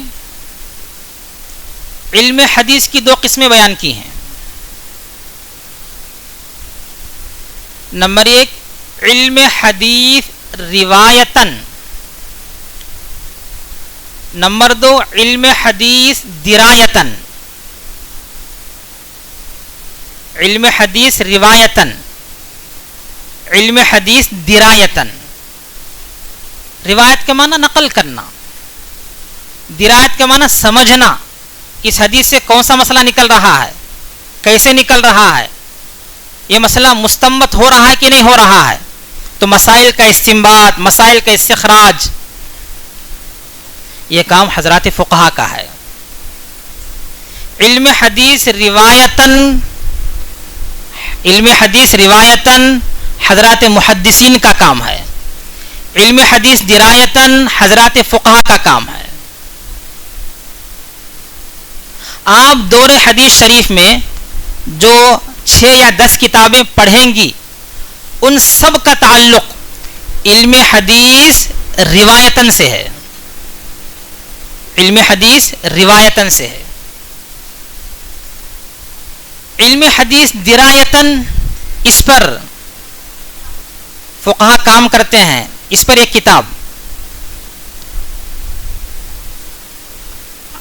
علم حدیث کی دو قسمیں بیان کی ہیں. نمبر ایک، علم حدیث روایتاً. نمبر دو، علم حدیث درایتاً. علم حدیث روایتاً، علم حدیث درایتاً. روایت کا معنی نقل کرنا، درایت کا معنی سمجھنا. اس حدیث سے کون سا مسئلہ نکل رہا ہے، کیسے نکل رہا ہے، یہ مسئلہ مستنبط ہو رہا ہے کہ نہیں ہو رہا ہے. تو مسائل کا استنباط، مسائل کا استخراج، یہ کام حضرات فقہا کا ہے. علم حدیث روایتاً، علم حدیث روایتاً حضرات محدثین کا کام ہے. علم حدیث درایتاً حضرات فقہا کا کام ہے. آپ دور حدیث شریف میں جو 6 یا 10 کتابیں پڑھیں گی، ان سب کا تعلق علم حدیث روایتاً سے ہے. علم حدیث روایتاً سے ہے. علم حدیث درایتاً، اس پر فقہا کام کرتے ہیں. اس پر ایک کتاب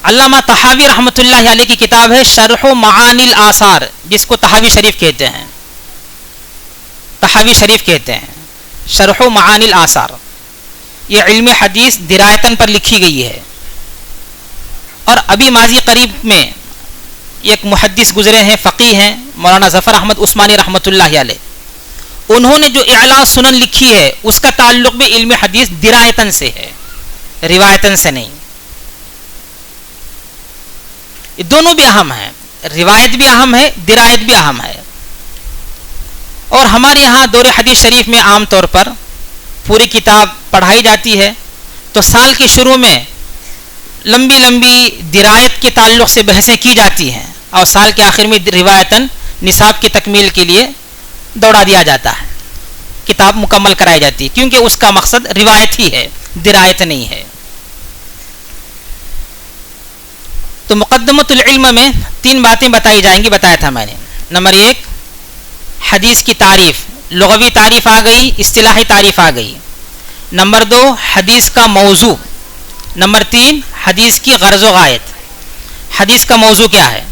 علامہ طحاوی رحمۃ اللہ علیہ کی کتاب ہے شرح معانی الآثار، جس کو طحاوی شریف کہتے ہیں. طحاوی شریف کہتے ہیں شرح معانی الآثار. یہ علم حدیث درایتاً پر لکھی گئی ہے. اور ابھی ماضی قریب میں ایک محدث گزرے ہیں، فقیہ ہیں، مولانا ظفر احمد عثمانی رحمۃ اللہ علیہ. انہوں نے جو اعلاء سنن لکھی ہے اس کا تعلق بھی علم حدیث درایتاً سے ہے، روایتاً سے نہیں. یہ دونوں بھی اہم ہیں، روایت بھی اہم ہے، درایت بھی اہم ہے. اور ہمارے یہاں دور حدیث شریف میں عام طور پر پوری کتاب پڑھائی جاتی ہے تو سال کے شروع میں لمبی لمبی درایت کے تعلق سے بحثیں کی جاتی ہیں، اور سال کے آخر میں روایتاً نصاب کی تکمیل کے لیے دوڑا دیا جاتا ہے، کتاب مکمل کرائی جاتی ہے، کیونکہ اس کا مقصد روایت ہی ہے، درایت نہیں ہے. تو مقدمۃ العلم میں 3 باتیں بتائی جائیں گی، بتایا تھا میں نے. نمبر 1، حدیث کی تعریف، لغوی تعریف آ گئی، اصطلاحی تعریف آ گئی. نمبر 2، حدیث کا موضوع. نمبر 3، حدیث کی غرض و غایت. حدیث کا موضوع کیا ہے؟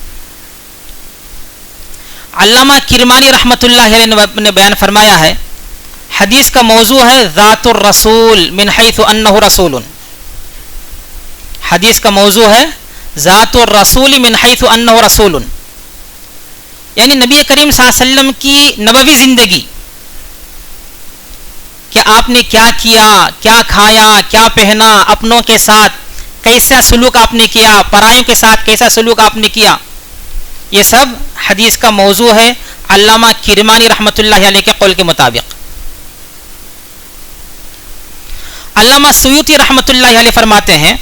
علامہ کرمانی رحمۃ اللہ علیہ نے بیان فرمایا ہے، حدیث کا موضوع ہے ذات الرسول من حیث انہ رسول. حدیث کا موضوع ہے ذات الرسول من حیث انہ رسول، یعنی نبی کریم صلی اللہ علیہ وسلم کی نبوی زندگی، کہ آپ نے کیا کیا، کیا کھایا، کیا پہنا، اپنوں کے ساتھ کیسا سلوک آپ نے کیا، پرائیوں کے ساتھ کیسا سلوک آپ نے کیا. یہ سب حدیث کا موضوع ہے علامہ کرمانی رحمۃ اللہ علیہ کے قول کے مطابق. علامہ سیوطی رحمۃ اللہ علیہ فرماتے ہیں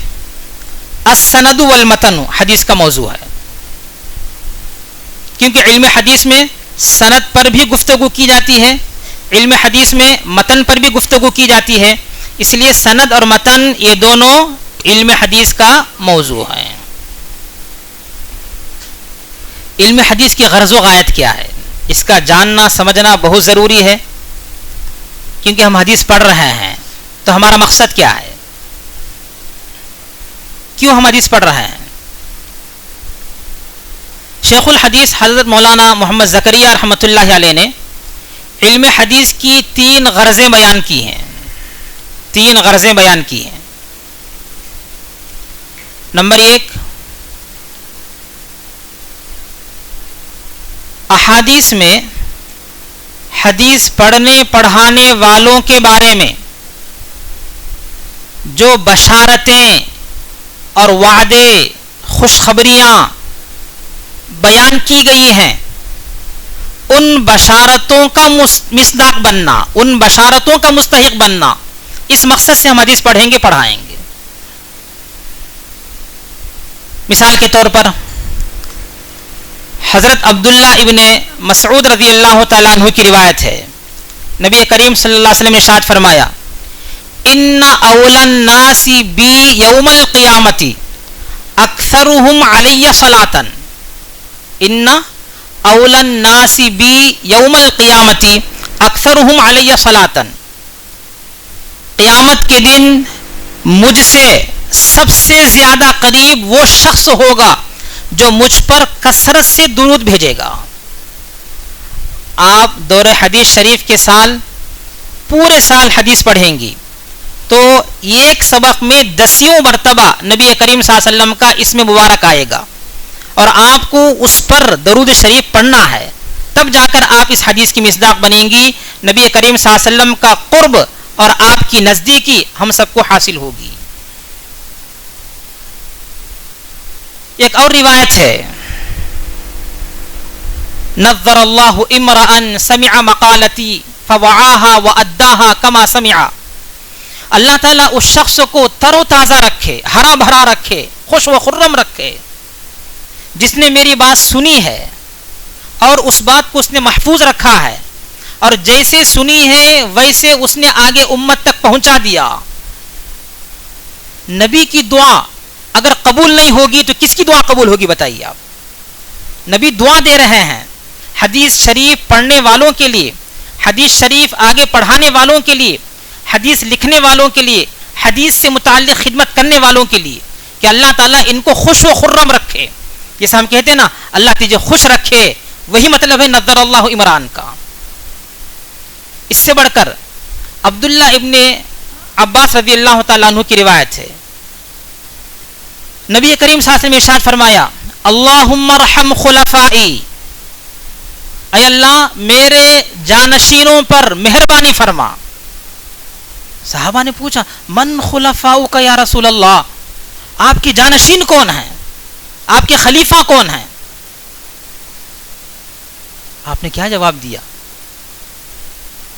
السند والمتن حدیث کا موضوع ہے، کیونکہ علم حدیث میں سند پر بھی گفتگو کی جاتی ہے، علم حدیث میں متن پر بھی گفتگو کی جاتی ہے، اس لیے سند اور متن یہ دونوں علم حدیث کا موضوع ہے. علم حدیث کی غرض و غایت کیا ہے، اس کا جاننا سمجھنا بہت ضروری ہے، کیونکہ ہم حدیث پڑھ رہے ہیں تو ہمارا مقصد کیا ہے، کیوں ہم حدیث پڑھ رہے ہیں. شیخ الحدیث حضرت مولانا محمد زکریا رحمۃ اللہ علیہ نے علم حدیث کی 3 غرضیں بیان کی ہیں، 3 غرضیں بیان کی ہیں. نمبر 1، احادیث میں حدیث پڑھنے پڑھانے والوں کے بارے میں جو بشارتیں اور وعدے خوشخبریاں بیان کی گئی ہیں، ان بشارتوں کا مصداق بننا، ان بشارتوں کا مستحق بننا، اس مقصد سے ہم حدیث پڑھیں گے پڑھائیں گے. مثال کے طور پر حضرت عبداللہ ابن مسعود رضی اللہ تعالیٰ عنہ کی روایت ہے، نبی کریم صلی اللہ علیہ وسلم نے ارشاد فرمایا ان اول الناس بی یوم القیامت اکثرهم علی صلاۃ، ان اول الناس بی یوم القیامت اکثرهم علی صلاۃ، قیامت کے دن مجھ سے سب سے زیادہ قریب وہ شخص ہوگا جو مجھ پر کثرت سے درود بھیجے گا. آپ دور حدیث شریف کے سال پورے سال حدیث پڑھیں گی تو ایک سبق میں 10 مرتبہ نبی کریم صلی اللہ علیہ وسلم کا اسم مبارک آئے گا اور آپ کو اس پر درود شریف پڑھنا ہے، تب جا کر آپ اس حدیث کی مصداق بنیں گی. نبی کریم صلی اللہ علیہ وسلم کا قرب اور آپ کی نزدیکی ہم سب کو حاصل ہوگی. ایک اور روایت ہے، نظر اللہ امرأ سمع مقالتی فوعاها واداها كما سمع، اللہ تعالیٰ اس شخص کو تر و تازہ رکھے، ہرا بھرا رکھے، خوش و خرم رکھے جس نے میری بات سنی ہے اور اس بات کو اس نے محفوظ رکھا ہے اور جیسے سنی ہے ویسے اس نے آگے امت تک پہنچا دیا. نبی کی دعا اگر قبول نہیں ہوگی تو کس کی دعا قبول ہوگی بتائیے آپ. نبی دعا دے رہے ہیں حدیث شریف پڑھنے والوں کے لیے، حدیث شریف آگے پڑھانے والوں کے لیے، حدیث لکھنے والوں کے لیے، حدیث سے متعلق خدمت کرنے والوں کے لیے کہ اللہ تعالیٰ ان کو خوش و خرم رکھے. جیسے ہم کہتے ہیں نا اللہ تجھے خوش رکھے، وہی مطلب ہے نظر اللہ عمران کا. اس سے بڑھ کر عبداللہ ابن عباس رضی اللہ تعالیٰ عنہ کی روایت ہے، نبی کریم صلی اللہ علیہ وسلم نے ارشاد فرمایا اللہم ارحم خلفائی، اے اللہ میرے جانشینوں پر مہربانی فرما. صحابہ نے پوچھا من خلفاؤک یا رسول اللہ، آپ کے جانشین کون ہیں، آپ کے خلیفہ کون ہیں؟ آپ نے کیا جواب دیا؟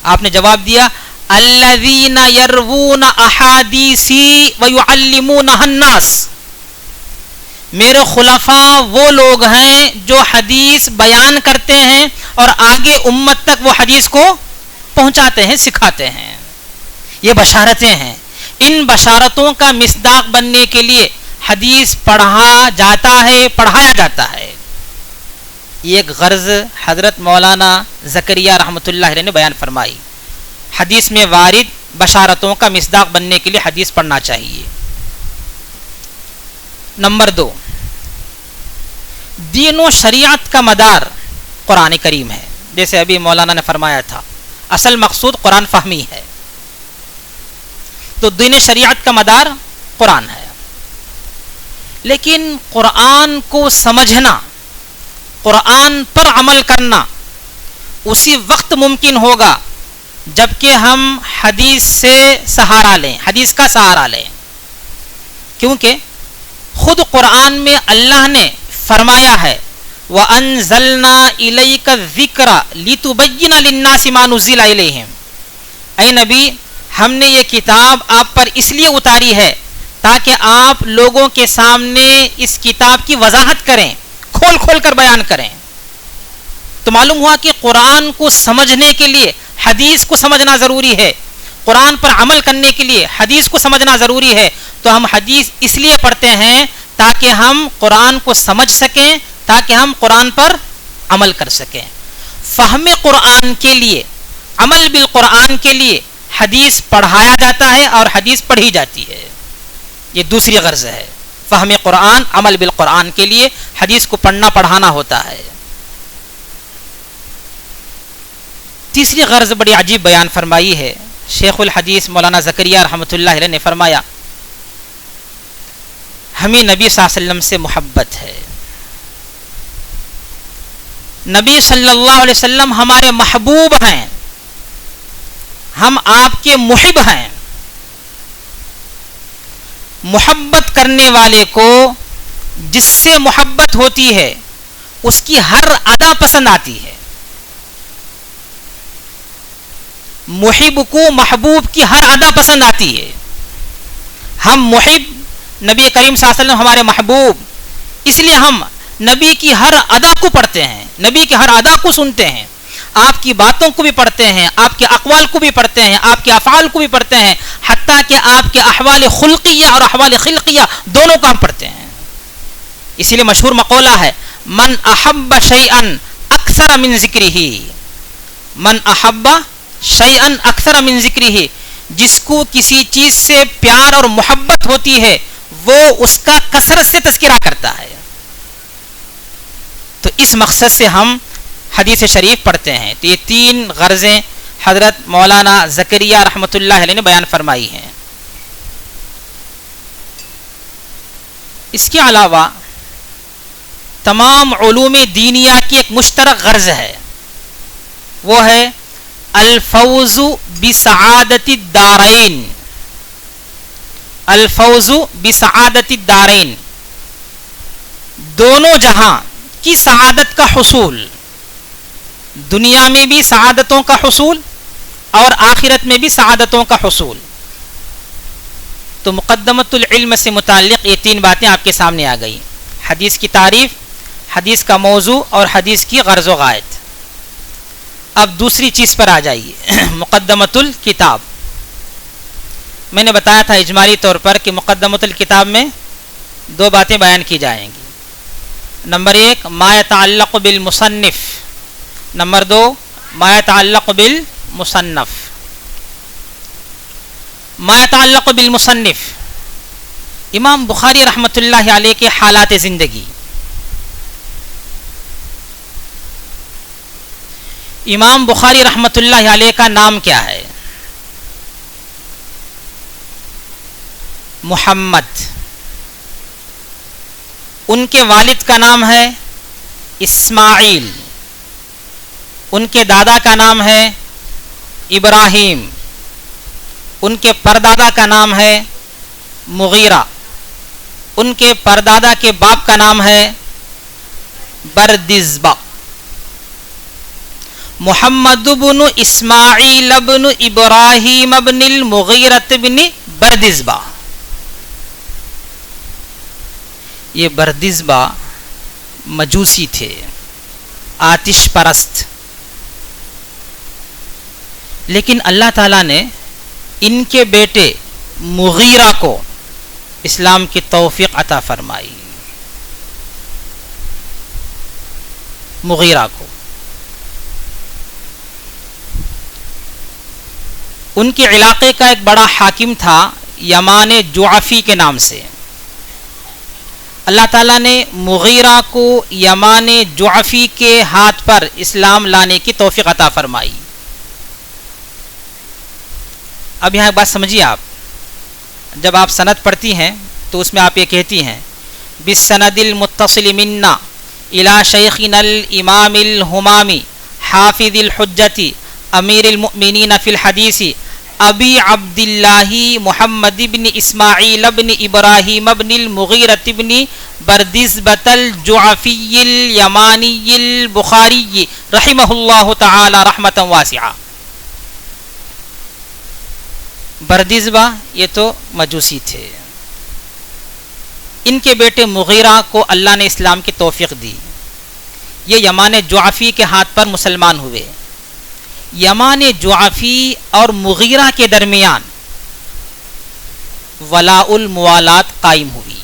آپ نے جواب دیا الذین یروون احادیثی ویعلمونها الناس، میرے خلفاء وہ لوگ ہیں جو حدیث بیان کرتے ہیں اور آگے امت تک وہ حدیث کو پہنچاتے ہیں، سکھاتے ہیں. یہ بشارتیں ہیں، ان بشارتوں کا مصداق بننے کے لیے حدیث پڑھا جاتا ہے، پڑھایا جاتا ہے. ایک غرض حضرت مولانا زکریا رحمۃ اللہ علیہ نے بیان فرمائی، حدیث میں وارد بشارتوں کا مصداق بننے کے لیے حدیث پڑھنا چاہیے. نمبر 2، دین و شریعت کا مدار قرآن کریم ہے. جیسے ابھی مولانا نے فرمایا تھا اصل مقصود قرآن فہمی ہے، تو دین شریعت کا مدار قرآن ہے. لیکن قرآن کو سمجھنا، قرآن پر عمل کرنا اسی وقت ممکن ہوگا جبکہ ہم حدیث سے سہارا لیں، حدیث کا سہارا لیں. کیونکہ خود قرآن میں اللہ نے فرمایا ہے وَأَنزَلْنَا إِلَيْكَ الذِّكْرَ لِتُبَيِّنَ لِلنَّاسِ مَا نُزِّلَ إِلَيْهِمْ، اے نبی ہم نے یہ کتاب آپ پر اس لیے اتاری ہے تاکہ آپ لوگوں کے سامنے اس کتاب کی وضاحت کریں، کھول کھول کر بیان کریں۔ تو معلوم ہوا کہ قرآن کو سمجھنے کے لیے حدیث کو سمجھنا ضروری ہے، قرآن پر عمل کرنے کے لیے حدیث کو سمجھنا ضروری ہے۔ تو ہم حدیث اس لیے پڑھتے ہیں تاکہ ہم قرآن کو سمجھ سکیں، تاکہ ہم قرآن پر عمل کر سکیں۔ فہم قرآن کے لیے، عمل بالقرآن کے لیے حدیث پڑھایا جاتا ہے اور حدیث پڑھی جاتی ہے، یہ دوسری غرض ہے۔ فہم قرآن، عمل بالقرآن کے لیے حدیث کو پڑھنا پڑھانا ہوتا ہے۔ تیسری غرض بڑی عجیب بیان فرمائی ہے شیخ الحدیث مولانا زکریا رحمۃ اللہ علیہ نے، فرمایا ہمیں نبی صلی اللہ علیہ وسلم سے محبت ہے، نبی صلی اللہ علیہ وسلم ہمارے محبوب ہیں، ہم آپ کے محب ہیں۔ محبت کرنے والے کو جس سے محبت ہوتی ہے اس کی ہر ادا پسند آتی ہے، محب کو محبوب کی ہر ادا پسند آتی ہے۔ ہم محب، نبی کریم صلی اللہ علیہ وسلم ہمارے محبوب، اس لیے ہم نبی کی ہر ادا کو پڑھتے ہیں، نبی کی ہر ادا کو سنتے ہیں، آپ کی باتوں کو بھی پڑھتے ہیں، آپ کے اقوال کو بھی پڑھتے ہیں، آپ کے افعال کو بھی پڑھتے ہیں، حتیٰ کہ آپ کے احوال خلقیہ اور احوال خلقیہ دونوں کو ہم پڑھتے ہیں۔ اسی لیے مشہور مقولہ ہے من احب شیئا اکثر من ذکرہ، من احب شیئا اکثر من ذکرہ، جس کو کسی چیز سے پیار اور محبت ہوتی ہے وہ اس کا کثرت سے تذکرہ کرتا ہے۔ تو اس مقصد سے ہم حدیث شریف پڑھتے ہیں۔ تو یہ تین غرضیں حضرت مولانا زکریا رحمۃ اللہ علیہ نے بیان فرمائی ہیں۔ اس کے علاوہ تمام علوم دینیہ کی ایک مشترک غرض ہے، وہ ہے الفوز بسعادت الدارین، الفوز بسعادت الدارین، دونوں جہاں کی سعادت کا حصول، دنیا میں بھی سعادتوں کا حصول اور آخرت میں بھی سعادتوں کا حصول۔ تو مقدمۃ العلم سے متعلق یہ تین باتیں آپ کے سامنے آ گئی، حدیث کی تعریف، حدیث کا موضوع اور حدیث کی غرض و غایت۔ اب دوسری چیز پر آ جائیے، مقدمۃ الکتاب۔ میں نے بتایا تھا اجمالی طور پر کہ مقدمۃ الکتاب میں دو باتیں بیان کی جائیں گی، نمبر ایک ما یتعلق بالمصنف، نمبر دو ما یتعلق بالمصنف۔ ما یتعلق بالمصنف، امام بخاری رحمۃ اللہ علیہ کے حالات زندگی۔ امام بخاری رحمۃ اللہ علیہ کا نام کیا ہے؟ محمد۔ ان کے والد کا نام ہے اسماعیل، ان کے دادا کا نام ہے ابراہیم، ان کے پردادا کا نام ہے مغیرہ، ان کے پردادا کے باپ کا نام ہے بردزبہ۔ محمد بن اسماعیل بن ابراہیم بن المغیرۃ بن بردزبہ۔ یہ بردزبہ مجوسی تھے، آتش پرست، لیکن اللہ تعالیٰ نے ان کے بیٹے مغیرہ کو اسلام کی توفیق عطا فرمائی، مغیرہ کو۔ ان کے علاقے کا ایک بڑا حاکم تھا یمان جعفی کے نام سے، اللہ تعالیٰ نے مغیرہ کو یمان جعفی کے ہاتھ پر اسلام لانے کی توفیق عطا فرمائی۔ اب یہاں ایک بات سمجھیے، آپ جب آپ سند پڑھتی ہیں تو اس میں آپ یہ کہتی ہیں بالسند المتصل منا الی شیخنا الامام الہمامی حافظ الحجتی امیر المؤمنین فی الحدیث ابی عبد اللہ محمد بن اسماعیل بن ابراہیم بن المغیرۃ بن بردزبۃ الجعفی الیمانی البخاری رحمہ اللہ تعالی رحمتا واسعہ. بردزبہ یہ تو مجوسی تھے. ان کے بیٹے مغیرہ کو اللہ نے اسلام کی توفیق دی. یہ یمان جعفی کے ہاتھ پر مسلمان ہوئے. یمان جعفی اور مغیرہ کے درمیان ولاء الموالات قائم ہوئی.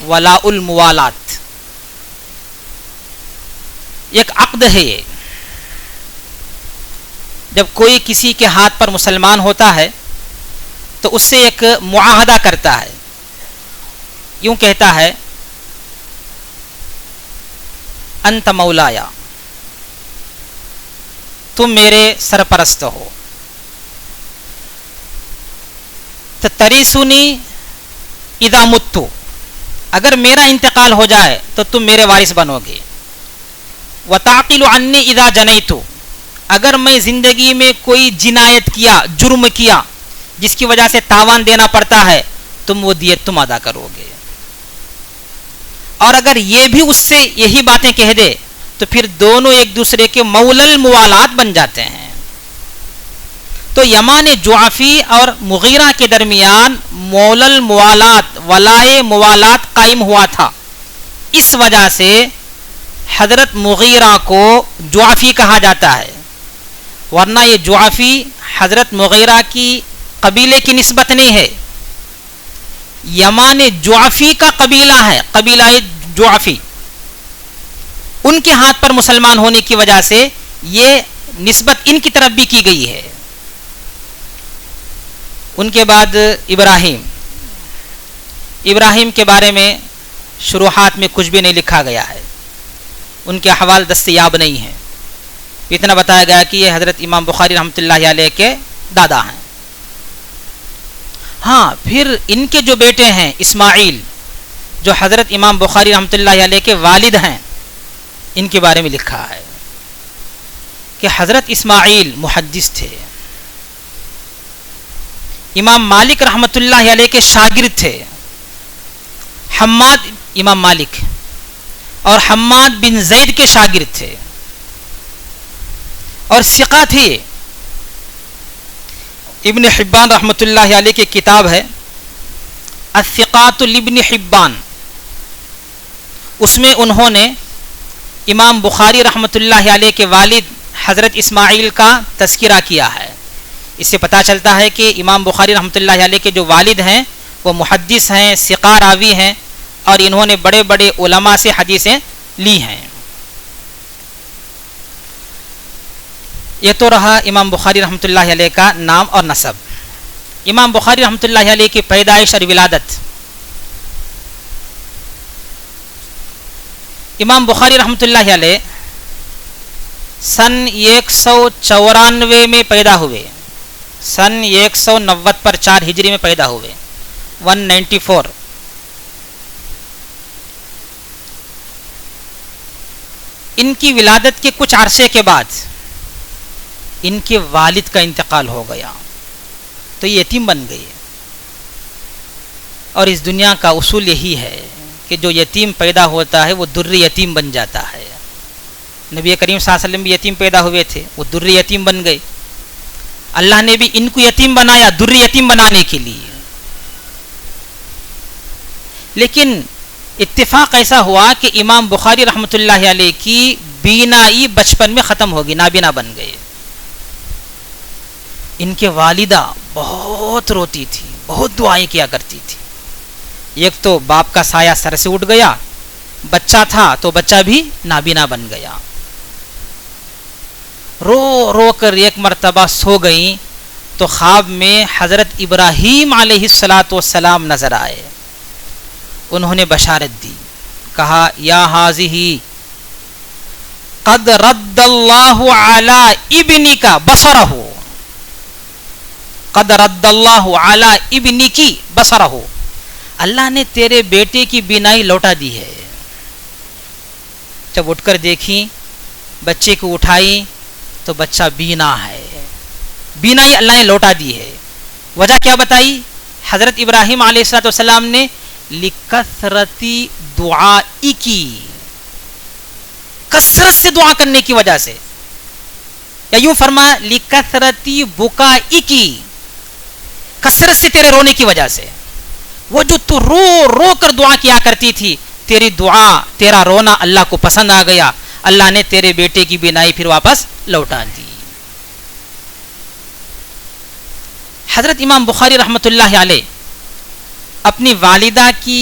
ولاء الموالات ایک عقد ہے. یہ جب کوئی کسی کے ہاتھ پر مسلمان ہوتا ہے تو اس سے ایک معاہدہ کرتا ہے. یوں کہتا ہے انت مولایا، تم میرے سرپرست ہو. تریثنی اذا مت، اگر میرا انتقال ہو جائے تو تم میرے وارث بنو گے. وتعقل عنی اذا جنیت، اگر میں زندگی میں کوئی جنایت کیا، جرم کیا جس کی وجہ سے تاوان دینا پڑتا ہے، تم وہ دیت تم ادا کرو گے. اور اگر یہ بھی اس سے یہی باتیں کہہ دے تو پھر دونوں ایک دوسرے کے مولا الموالات بن جاتے ہیں. تو یمان جعفی اور مغیرہ کے درمیان مولا الموالات، ولائے موالات قائم ہوا تھا. اس وجہ سے حضرت مغیرہ کو جعفی کہا جاتا ہے، ورنہ یہ جعفی حضرت مغیرہ کی قبیلے کی نسبت نہیں ہے. یمان جعفی کا قبیلہ ہے، قبیلہ جعفی. ان کے ہاتھ پر مسلمان ہونے کی وجہ سے یہ نسبت ان کی طرف بھی کی گئی ہے. ان کے بعد ابراہیم کے بارے میں شروحات میں کچھ بھی نہیں لکھا گیا ہے. ان کے احوال دستیاب نہیں ہیں. اتنا بتایا گیا کہ یہ حضرت امام بخاری رحمۃ اللہ علیہ کے دادا ہیں. ہاں، پھر ان کے جو بیٹے ہیں اسماعیل، جو حضرت امام بخاری رحمۃ اللہ علیہ کے والد ہیں، ان کے بارے میں لکھا ہے کہ حضرت اسماعیل محدث تھے. امام مالک رحمۃ اللہ علیہ کے شاگرد تھے. حماد، امام مالک اور حماد بن زید کے شاگرد تھے اور ثقہ تھے. ابن حبان رحمۃ اللہ علیہ کی کتاب ہے الثقات لابن حبان، اس میں انہوں نے امام بخاری رحمۃ اللہ علیہ کے والد حضرت اسماعیل کا تذکرہ کیا ہے. اس سے پتہ چلتا ہے کہ امام بخاری رحمۃ اللہ علیہ کے جو والد ہیں وہ محدث ہیں، ثقہ راوی ہیں، اور انہوں نے بڑے بڑے علماء سے حدیثیں لی ہیں. یہ تو رہا امام بخاری رحمۃ اللہ علیہ کا نام اور نسب. امام بخاری رحمۃ اللہ علیہ کی پیدائش اور ولادت. امام بخاری رحمۃ اللہ علیہ سن 194 میں پیدا ہوئے. سن 190 پر 4 ہجری میں پیدا ہوئے. 194. ان کی ولادت کے کچھ عرصے کے بعد ان کے والد کا انتقال ہو گیا تو یہ یتیم بن گئے. اور اس دنیا کا اصول یہی ہے کہ جو یتیم پیدا ہوتا ہے وہ در یتیم بن جاتا ہے. نبی کریم صلی اللہ علیہ وسلم بھی یتیم پیدا ہوئے تھے، وہ در یتیم بن گئے. اللہ نے بھی ان کو یتیم بنایا در یتیم بنانے کے لیے. لیکن اتفاق ایسا ہوا کہ امام بخاری رحمۃ اللہ علیہ کی بینائی بچپن میں ختم ہوگی، نابینا بن گئے. ان کے والدہ بہت روتی تھی، بہت دعائیں کیا کرتی تھی. ایک تو باپ کا سایہ سر سے اٹھ گیا، بچہ تھا تو بچہ بھی نابینا بن گیا. رو رو کر ایک مرتبہ سو گئیں تو خواب میں حضرت ابراہیم علیہ السلام نظر آئے. انہوں نے بشارت دی، کہا یا حاضی قد رد اللہ علی ابنک بصرہ، قد رد اللہ علی ابنک بصرہ، اللہ نے تیرے بیٹے کی بینائی لوٹا دی ہے. جب اٹھ کر دیکھیں، بچے کو اٹھائی تو بچہ بینا ہے. بینائی اللہ نے لوٹا دی ہے. وجہ کیا بتائی؟ حضرت ابراہیم علیہ السلام نے لکثرتی دعائی کی، کثرت سے دعا کرنے کی وجہ سے، یا یوں فرمایا لکثرتی بکائی کی، کثرت سے تیرے رونے کی وجہ سے. وہ جو تو رو رو کر دعا کیا کرتی تھی، تیری دعا تیرا رونا اللہ کو پسند آ گیا، اللہ نے تیرے بیٹے کی بینائی پھر واپس لوٹا دی. حضرت امام بخاری رحمۃ اللہ علیہ اپنی والدہ کی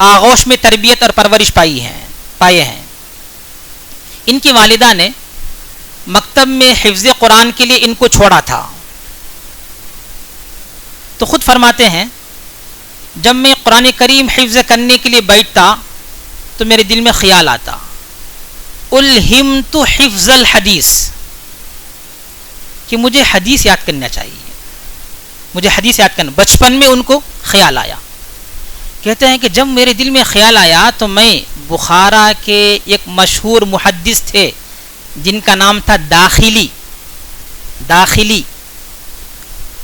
آغوش میں تربیت اور پرورش پائے ہیں. ان کی والدہ نے مکتب میں حفظ قرآن کے لیے ان کو چھوڑا تھا. تو خود فرماتے ہیں جب میں قرآن کریم حفظ کرنے کے لیے بیٹھتا تو میرے دل میں خیال آتا، الہمت حفظ الحدیث، کہ مجھے حدیث یاد کرنا چاہیے، مجھے حدیث یاد کرنا. بچپن میں ان کو خیال آیا. کہتے ہیں کہ جب میرے دل میں خیال آیا تو میں بخارا کے ایک مشہور محدث تھے جن کا نام تھا داخلی،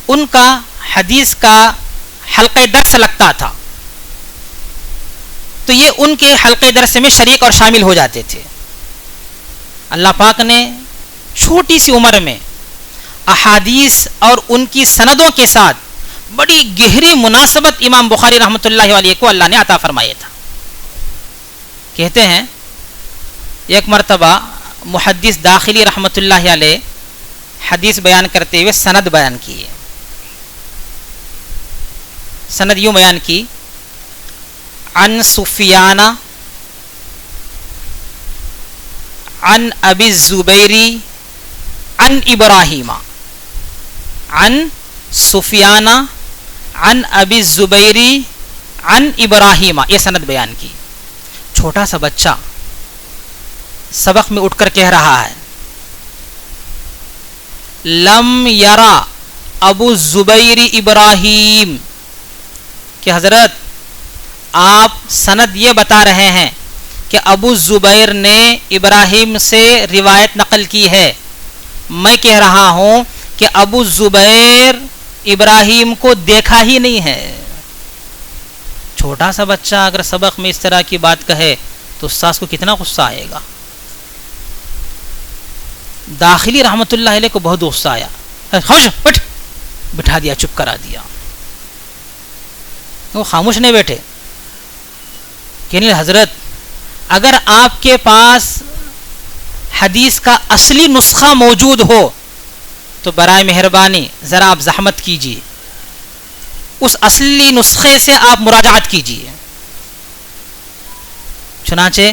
ان کا حدیث کا حلقہ درس لگتا تھا، تو یہ ان کے حلقہ درس میں شریک اور شامل ہو جاتے تھے. اللہ پاک نے چھوٹی سی عمر میں احادیث اور ان کی سندوں کے ساتھ بڑی گہری مناسبت امام بخاری رحمۃ اللہ علیہ کو اللہ نے عطا فرمایا تھا. کہتے ہیں ایک مرتبہ محدث داخلی رحمۃ اللہ علیہ حدیث بیان کرتے ہوئے سند بیان کی. سند یوں بیان کی، عن سفیان عن ابی الزبیری عن ابراہیم، عن سفیان عن ابی الزبیری عن ابراہیم، یہ سند بیان کی. چھوٹا سا بچہ سبق میں اٹھ کر کہہ رہا ہے، لم یرا ابو الزبیر ابراہیم، کہ حضرت آپ سند یہ بتا رہے ہیں کہ ابو زبیر نے ابراہیم سے روایت نقل کی ہے، میں کہہ رہا ہوں کہ ابو زبیر ابراہیم کو دیکھا ہی نہیں ہے. چھوٹا سا بچہ اگر سبق میں اس طرح کی بات کہے تو استاذ کو کتنا غصہ آئے گا. داخلی رحمت اللہ علیہ کو بہت غصہ آیا، بٹھا دیا، چپ کرا دیا. وہ خاموش نہیں بیٹھے کہ نہیں حضرت، اگر آپ کے پاس حدیث کا اصلی نسخہ موجود ہو تو برائے مہربانی ذرا آپ زحمت کیجیے، اس اصلی نسخے سے آپ مراجعت کیجیے. چنانچہ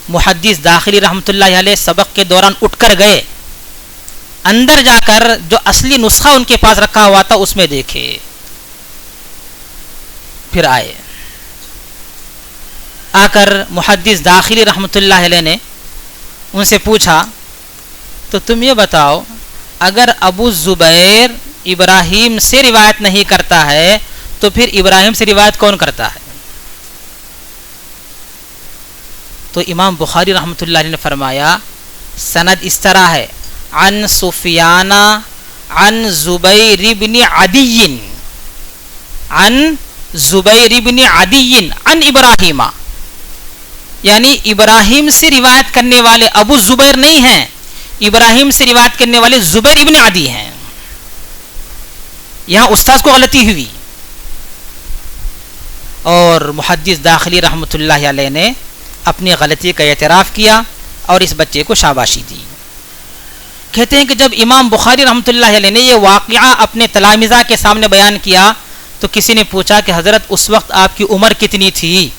محدث داخلی رحمت اللہ علیہ سبق کے دوران اٹھ کر گئے، اندر جا کر جو اصلی نسخہ ان کے پاس رکھا ہوا تھا اس میں دیکھے، پھر آئے. آ کر محدث داخلی رحمت اللہ علیہ نے ان سے پوچھا تو تم یہ بتاؤ، اگر ابو زبیر ابراہیم سے روایت نہیں کرتا ہے تو پھر ابراہیم سے روایت کون کرتا ہے؟ تو امام بخاری رحمۃ اللہ علیہ نے فرمایا سند اس طرح ہے، عن سفیان عن زبیر بن عدی عن زبیر بن عدی عن ابراہیم، یعنی ابراہیم سے روایت کرنے والے ابو زبیر نہیں ہیں، ابراہیم سے روایت کرنے والے زبیر ابن عدی ہیں. یہاں استاذ کو غلطی ہوئی اور محدث داخلی رحمۃ اللہ علیہ نے اپنی غلطی کا اعتراف کیا اور اس بچے کو شاباشی دی. کہتے ہیں کہ جب امام بخاری رحمۃ اللہ علیہ نے یہ واقعہ اپنے تلامذہ کے سامنے بیان کیا تو کسی نے پوچھا کہ حضرت اس وقت آپ کی عمر کتنی تھی؟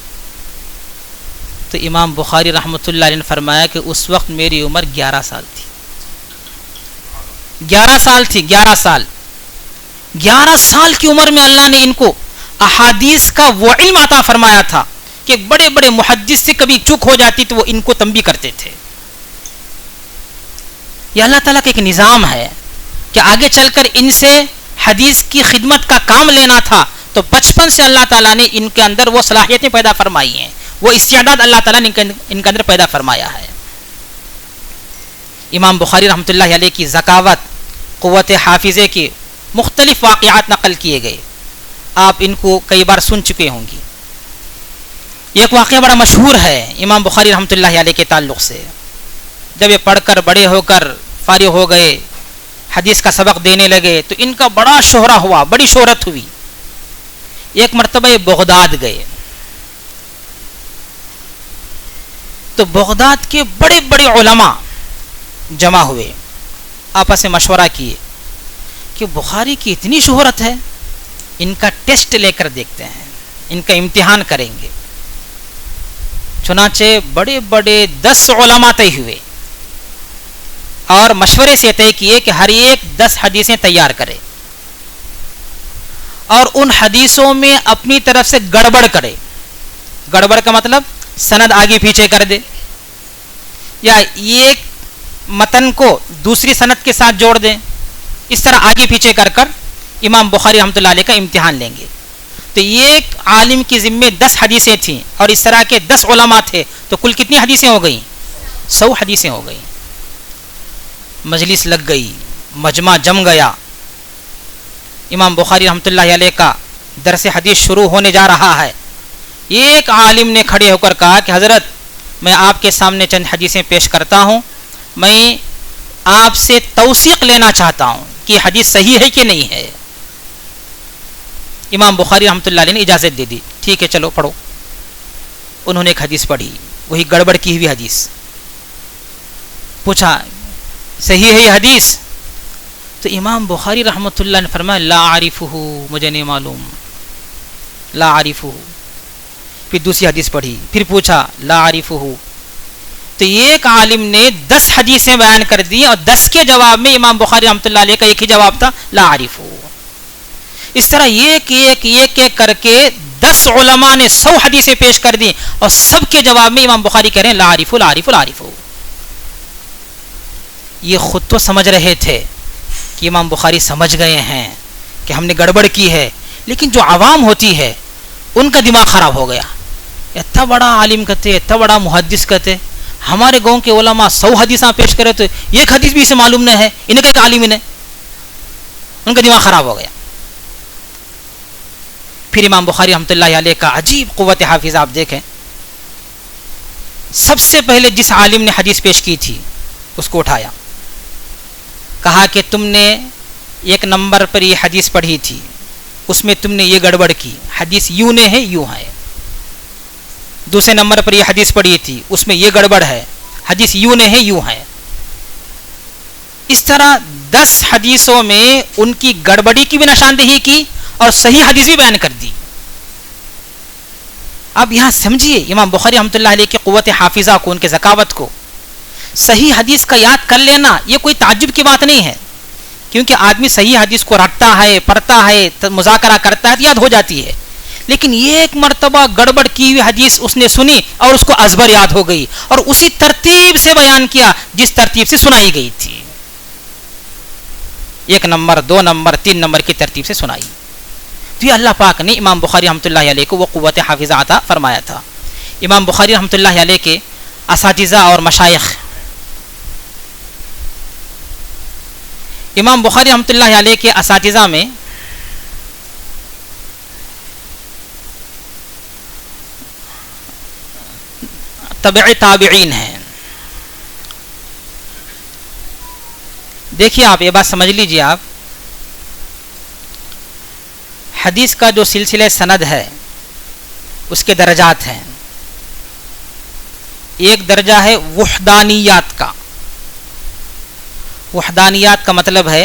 تو امام بخاری رحمۃ اللہ علیہ نے فرمایا کہ اس وقت میری عمر 11 سال تھی. 11 سال تھی، 11 سال 11 سال کی عمر میں اللہ نے ان کو احادیث کا وہ علم عطا فرمایا تھا کہ بڑے بڑے محدث سے کبھی چوک ہو جاتی تو وہ ان کو تنبیہ کرتے تھے. یہ اللہ تعالیٰ کا ایک نظام ہے کہ آگے چل کر ان سے حدیث کی خدمت کا کام لینا تھا تو بچپن سے اللہ تعالیٰ نے ان کے اندر وہ صلاحیتیں پیدا فرمائی ہیں، وہ استعداد اللہ تعالیٰ نے ان کے اندر پیدا فرمایا ہے. امام بخاری رحمۃ اللہ علیہ کی ذکاوت، قوت حافظے کے مختلف واقعات نقل کیے گئے، آپ ان کو کئی بار سن چکے ہوں گی۔ ایک واقعہ بڑا مشہور ہے امام بخاری رحمۃ اللہ علیہ کے تعلق سے۔ جب یہ پڑھ کر بڑے ہو کر فارغ ہو گئے، حدیث کا سبق دینے لگے، تو ان کا بڑا شہرہ ہوا، بڑی شہرت ہوئی۔ ایک مرتبہ یہ بغداد گئے، تو بغداد کے بڑے بڑے علماء جمع ہوئے، آپس میں مشورہ کیے کہ بخاری کی اتنی شہرت ہے، ان کا ٹیسٹ لے کر دیکھتے ہیں، ان کا امتحان کریں گے۔ چنانچہ بڑے بڑے 10 علماء طے ہوئے اور مشورے سے طے کیے کہ ہر ایک 10 حدیثیں تیار کرے اور ان حدیثوں میں اپنی طرف سے گڑبڑ کرے۔ گڑبڑ کا مطلب سند آگے پیچھے کر دے، یا ایک متن کو دوسری سند کے ساتھ جوڑ دیں، اس طرح آگے پیچھے کر کر امام بخاری رحمۃ اللہ علیہ کا امتحان لیں گے۔ تو ایک عالم کی ذمے 10 حدیثیں تھیں اور اس طرح کے 10 علماء تھے، تو کل کتنی حدیثیں ہو گئیں؟ 100 حدیثیں ہو گئیں۔ مجلس لگ گئی، مجمع جم گیا، امام بخاری رحمۃ اللہ علیہ کا درس حدیث شروع ہونے جا رہا ہے۔ ایک عالم نے کھڑے ہو کر کہا کہ حضرت، میں آپ کے سامنے چند حدیثیں پیش کرتا ہوں، میں آپ سے توثیق لینا چاہتا ہوں کہ حدیث صحیح ہے کہ نہیں ہے۔ امام بخاری رحمۃ اللہ علیہ نے اجازت دے دی، ٹھیک ہے چلو پڑھو۔ انہوں نے ایک حدیث پڑھی، وہی گڑبڑ کی ہوئی حدیث۔ پوچھا صحیح ہے یہ حدیث؟ تو امام بخاری رحمۃ اللہ نے فرمایا لا عارفہ، مجھے نہیں معلوم، لا عارفہ۔ پھر دوسری حدیث پڑھی، پھر پوچھا لا عارفہ۔ تو ایک عالم نے 10 حدیثیں بیان کر دی اور 10 کے جواب میں امام بخاری رحمۃ اللہ علیہ کا ایک ہی جواب تھا، لا عارفہ۔ اس طرح ایک ایک ایک ایک کر کے 10 علماء نے 100 حدیثیں پیش کر دی اور سب کے جواب میں امام بخاری کہہ رہے ہیں لا عارفہ لا عارفہ لا عارفہ۔ یہ خود تو سمجھ رہے تھے کہ امام بخاری سمجھ گئے ہیں کہ ہم نے گڑبڑ کی ہے، لیکن جو عوام ہوتی ہے ان کا دماغ خراب ہو گیا۔ اتنا بڑا عالم کہتے، اتنا بڑا محدث کہتے، ہمارے گاؤں کے علماء 100 حدیثاں پیش کرے تو ایک حدیث بھی اسے معلوم نہ ہے، انہیں کہ عالم انہیں، ان کا دماغ خراب ہو گیا۔ پھر امام بخاری رحمۃ اللہ علیہ کا عجیب قوت حافظہ آپ دیکھیں، سب سے پہلے جس عالم نے حدیث پیش کی تھی اس کو اٹھایا، کہا کہ تم نے 1 نمبر پر یہ حدیث پڑھی تھی، اس میں تم نے یہ گڑبڑ کی، حدیث یوں نے ہے یوں ہے۔ دوسرے نمبر پر یہ حدیث پڑھی تھی، اس میں یہ گڑبڑ ہے، حدیث یوں نے ہے یوں ہے۔ اس طرح 10 حدیثوں میں ان کی گڑبڑی کی بھی نشاندہی کی اور صحیح حدیث بھی بیان کر دی۔ اب یہاں سمجھیے امام بخاری رحمۃ اللہ علیہ کی قوت حافظہ کو، ان کے ذکاوت کو۔ صحیح حدیث کا یاد کر لینا یہ کوئی تعجب کی بات نہیں ہے، کیونکہ آدمی صحیح حدیث کو رٹتا ہے، پڑھتا ہے، مذاکرہ کرتا ہے تو یاد ہو جاتی ہے، لیکن ایک مرتبہ گڑبڑ کی ہوئی حدیث اس نے سنی اور اس کو ازبر یاد ہو گئی اور اسی ترتیب سے بیان کیا جس ترتیب سے سنائی گئی تھی، 1 نمبر 2 نمبر 3 نمبر کی ترتیب سے سنائی۔ تو یہ اللہ پاک نے امام بخاری رحمۃ اللہ علیہ کو وہ قوت حافظہ عطا فرمایا تھا۔ امام بخاری رحمۃ اللہ علیہ کے اساتذہ اور مشائخ، امام بخاری رحمۃ اللہ علیہ کے اساتذہ میں تبع تابعین ہیں۔ دیکھیے آپ یہ بات سمجھ لیجیے، آپ حدیث کا جو سلسلہ سند ہے اس کے درجات ہیں۔ ایک درجہ ہے وحدانیات کا۔ وحدانیات کا مطلب ہے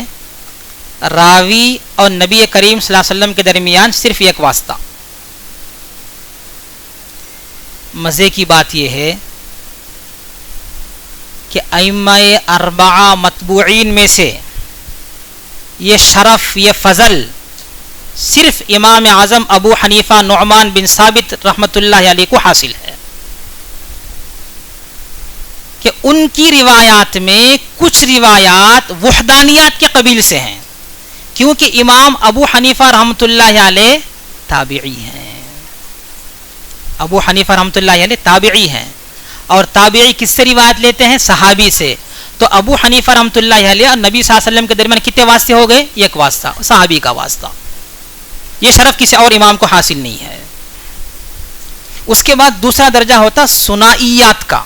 راوی اور نبی کریم صلی اللہ علیہ وسلم کے درمیان صرف ایک واسطہ۔ مزے کی بات یہ ہے کہ ائمہ 4 متبوعین میں سے یہ شرف، یہ فضل صرف امام اعظم ابو حنیفہ نعمان بن ثابت رحمۃ اللہ علیہ کو حاصل ہے کہ ان کی روایات میں کچھ روایات وحدانیات کے قبیل سے ہیں، کیونکہ امام ابو حنیفہ رحمۃ اللہ علیہ تابعی ہیں۔ ابو حنیفہ رحمۃ اللہ علیہ تابعی ہیں، اور تابعی کس سے روایت لیتے ہیں؟ صحابی سے۔ تو ابو حنیفہ رحمۃ اللہ علیہ اور نبی صلی اللہ علیہ وسلم کے درمیان کتنے واسطے ہو گئے؟ ایک واسطہ، صحابی کا واسطہ. یہ شرف کسی اور امام کو حاصل نہیں ہے. اس کے بعد دوسرا درجہ ہوتا ثنائیات کا،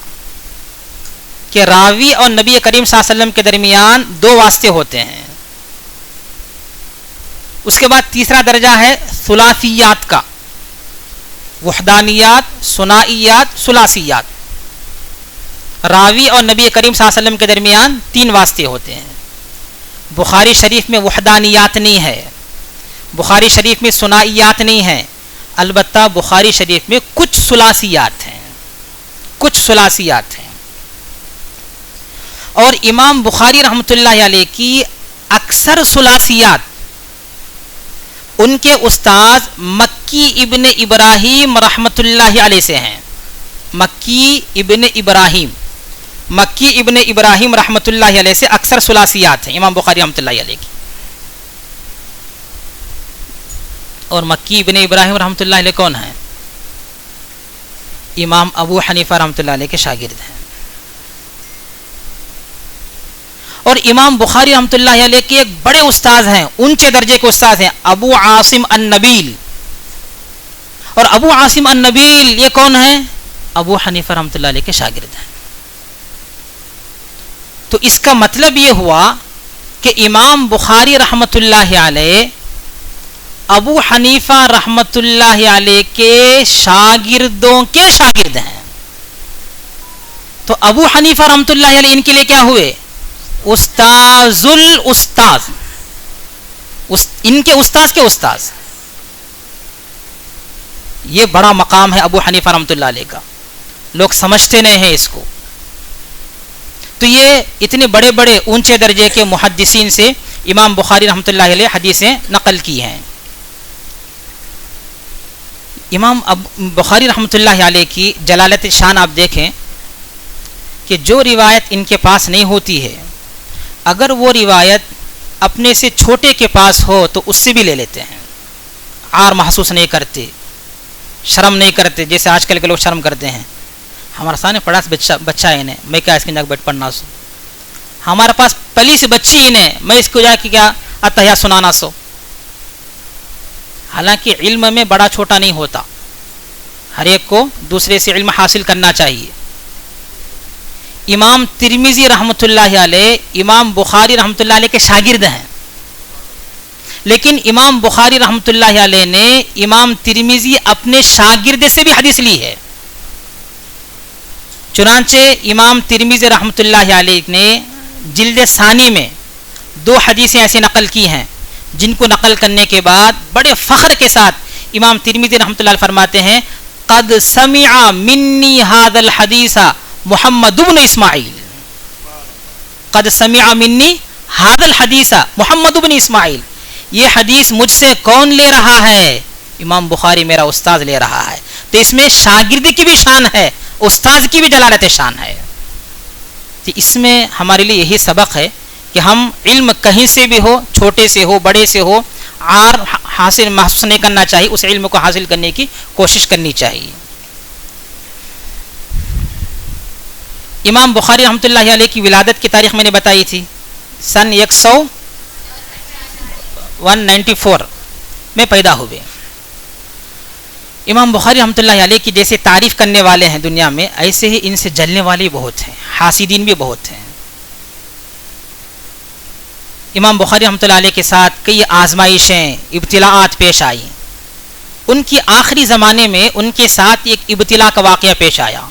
کہ راوی اور نبی کریم صلی اللہ علیہ وسلم کے درمیان دو واسطے ہوتے ہیں. اس کے بعد تیسرا درجہ ہے ثلاثیات کا، وحدانیات، ثنائیات، ثلاثیات. راوی اور نبی کریم صلی اللہ علیہ وسلم کے درمیان تین واسطے ہوتے ہیں. بخاری شریف میں وحدانیات نہیں ہے، بخاری شریف میں ثنائیات نہیں ہے، البتہ بخاری شریف میں کچھ ثلاثیات ہیں، کچھ ثلاثیات ہیں. اور امام بخاری رحمۃ اللہ علیہ کی اکثر ثلاثیات ان کے استاذ مکی ابن ابراہیم رحمۃ اللہ علیہ سے ہیں. مکی ابن ابراہیم رحمۃ اللہ علیہ سے اکثر ثلاثیات ہیں امام بخاری رحمۃ اللہ علیہ کی. اور مکی ابن ابراہیم رحمۃ اللہ علیہ کون ہیں؟ امام ابو حنیفہ رحمۃ اللہ علیہ کے شاگرد ہیں. اور امام بخاری رحمۃ اللہ علیہ کے ایک بڑے استاذ ہیں، اونچے درجے کے استاذ ہیں، ابو عاصم النبیل. اور ابو عاصم النبیل یہ کون ہیں؟ ابو حنیفہ رحمۃ اللہ علیہ کے شاگرد ہیں. تو اس کا مطلب یہ ہوا کہ امام بخاری رحمۃ اللہ علیہ ابو حنیفہ رحمۃ اللہ علیہ کے شاگردوں کے شاگرد ہیں. تو ابو حنیفہ رحمۃ اللہ علیہ ان کے لیے کیا ہوئے؟ استاذ الاستاذ، ان کے استاذ کے استاذ. یہ بڑا مقام ہے ابو حنیفہ رحمۃ اللہ علیہ کا، لوگ سمجھتے نہیں ہیں اس کو. تو یہ اتنے بڑے بڑے اونچے درجے کے محدثین سے امام بخاری رحمۃ اللہ علیہ حدیثیں نقل کی ہیں. امام بخاری رحمۃ اللہ علیہ کی جلالت شان آپ دیکھیں کہ جو روایت ان کے پاس نہیں ہوتی ہے، اگر وہ روایت اپنے سے چھوٹے کے پاس ہو تو اس سے بھی لے لیتے ہیں. عار محسوس نہیں کرتے، شرم نہیں کرتے جیسے آج کل کے لوگ شرم کرتے ہیں. ہمارے سامنے پڑا بچہ ہے انہیں، میں کیا اس کے جا کے بیٹھ پڑھنا سو. ہمارے پاس پلی سے بچی انہیں، میں اس کو جا کے کیا اتحیہ سنانا سو. حالانکہ علم میں بڑا چھوٹا نہیں ہوتا، ہر ایک کو دوسرے سے علم حاصل کرنا چاہیے. امام ترمذی رحمۃ اللہ علیہ امام بخاری رحمۃ اللہ علیہ کے شاگرد ہیں، لیکن امام بخاری رحمۃ اللہ علیہ نے امام ترمذی اپنے شاگرد سے بھی حدیث لی ہے. چنانچہ امام ترمذی رحمۃ اللہ علیہ نے جلد ثانی میں 2 حدیثیں ایسی نقل کی ہیں جن کو نقل کرنے کے بعد بڑے فخر کے ساتھ امام ترمذی رحمۃ اللہ علیہ فرماتے ہیں قد سمع منی هذا الحدیث محمد بن اسماعیل. قد سمع منی هذا الحدیث محمد بن اسماعیل. یہ حدیث مجھ سے کون لے رہا ہے؟ امام بخاری میرا استاذ لے رہا ہے. تو اس میں شاگرد کی بھی شان ہے، استاذ کی بھی جلالت شان ہے. تو اس میں ہمارے لیے یہی سبق ہے کہ ہم علم کہیں سے بھی ہو، چھوٹے سے ہو بڑے سے ہو، عار حاصل محسوس نہیں کرنا چاہیے، اس علم کو حاصل کرنے کی کوشش کرنی چاہیے. امام بخاری رحمۃ اللہ علیہ کی ولادت کی تاریخ میں نے بتائی تھی، سن 194 میں پیدا ہوئے. امام بخاری رحمۃ اللہ علیہ کی جیسے تعریف کرنے والے ہیں دنیا میں، ایسے ہی ان سے جلنے والے بہت ہیں، حاسدین بھی بہت ہیں. امام بخاری رحمۃ اللہ علیہ کے ساتھ کئی آزمائشیں، ابتلاءات پیش آئیں. ان کی آخری زمانے میں ان کے ساتھ ایک ابتلاء کا واقعہ پیش آیا.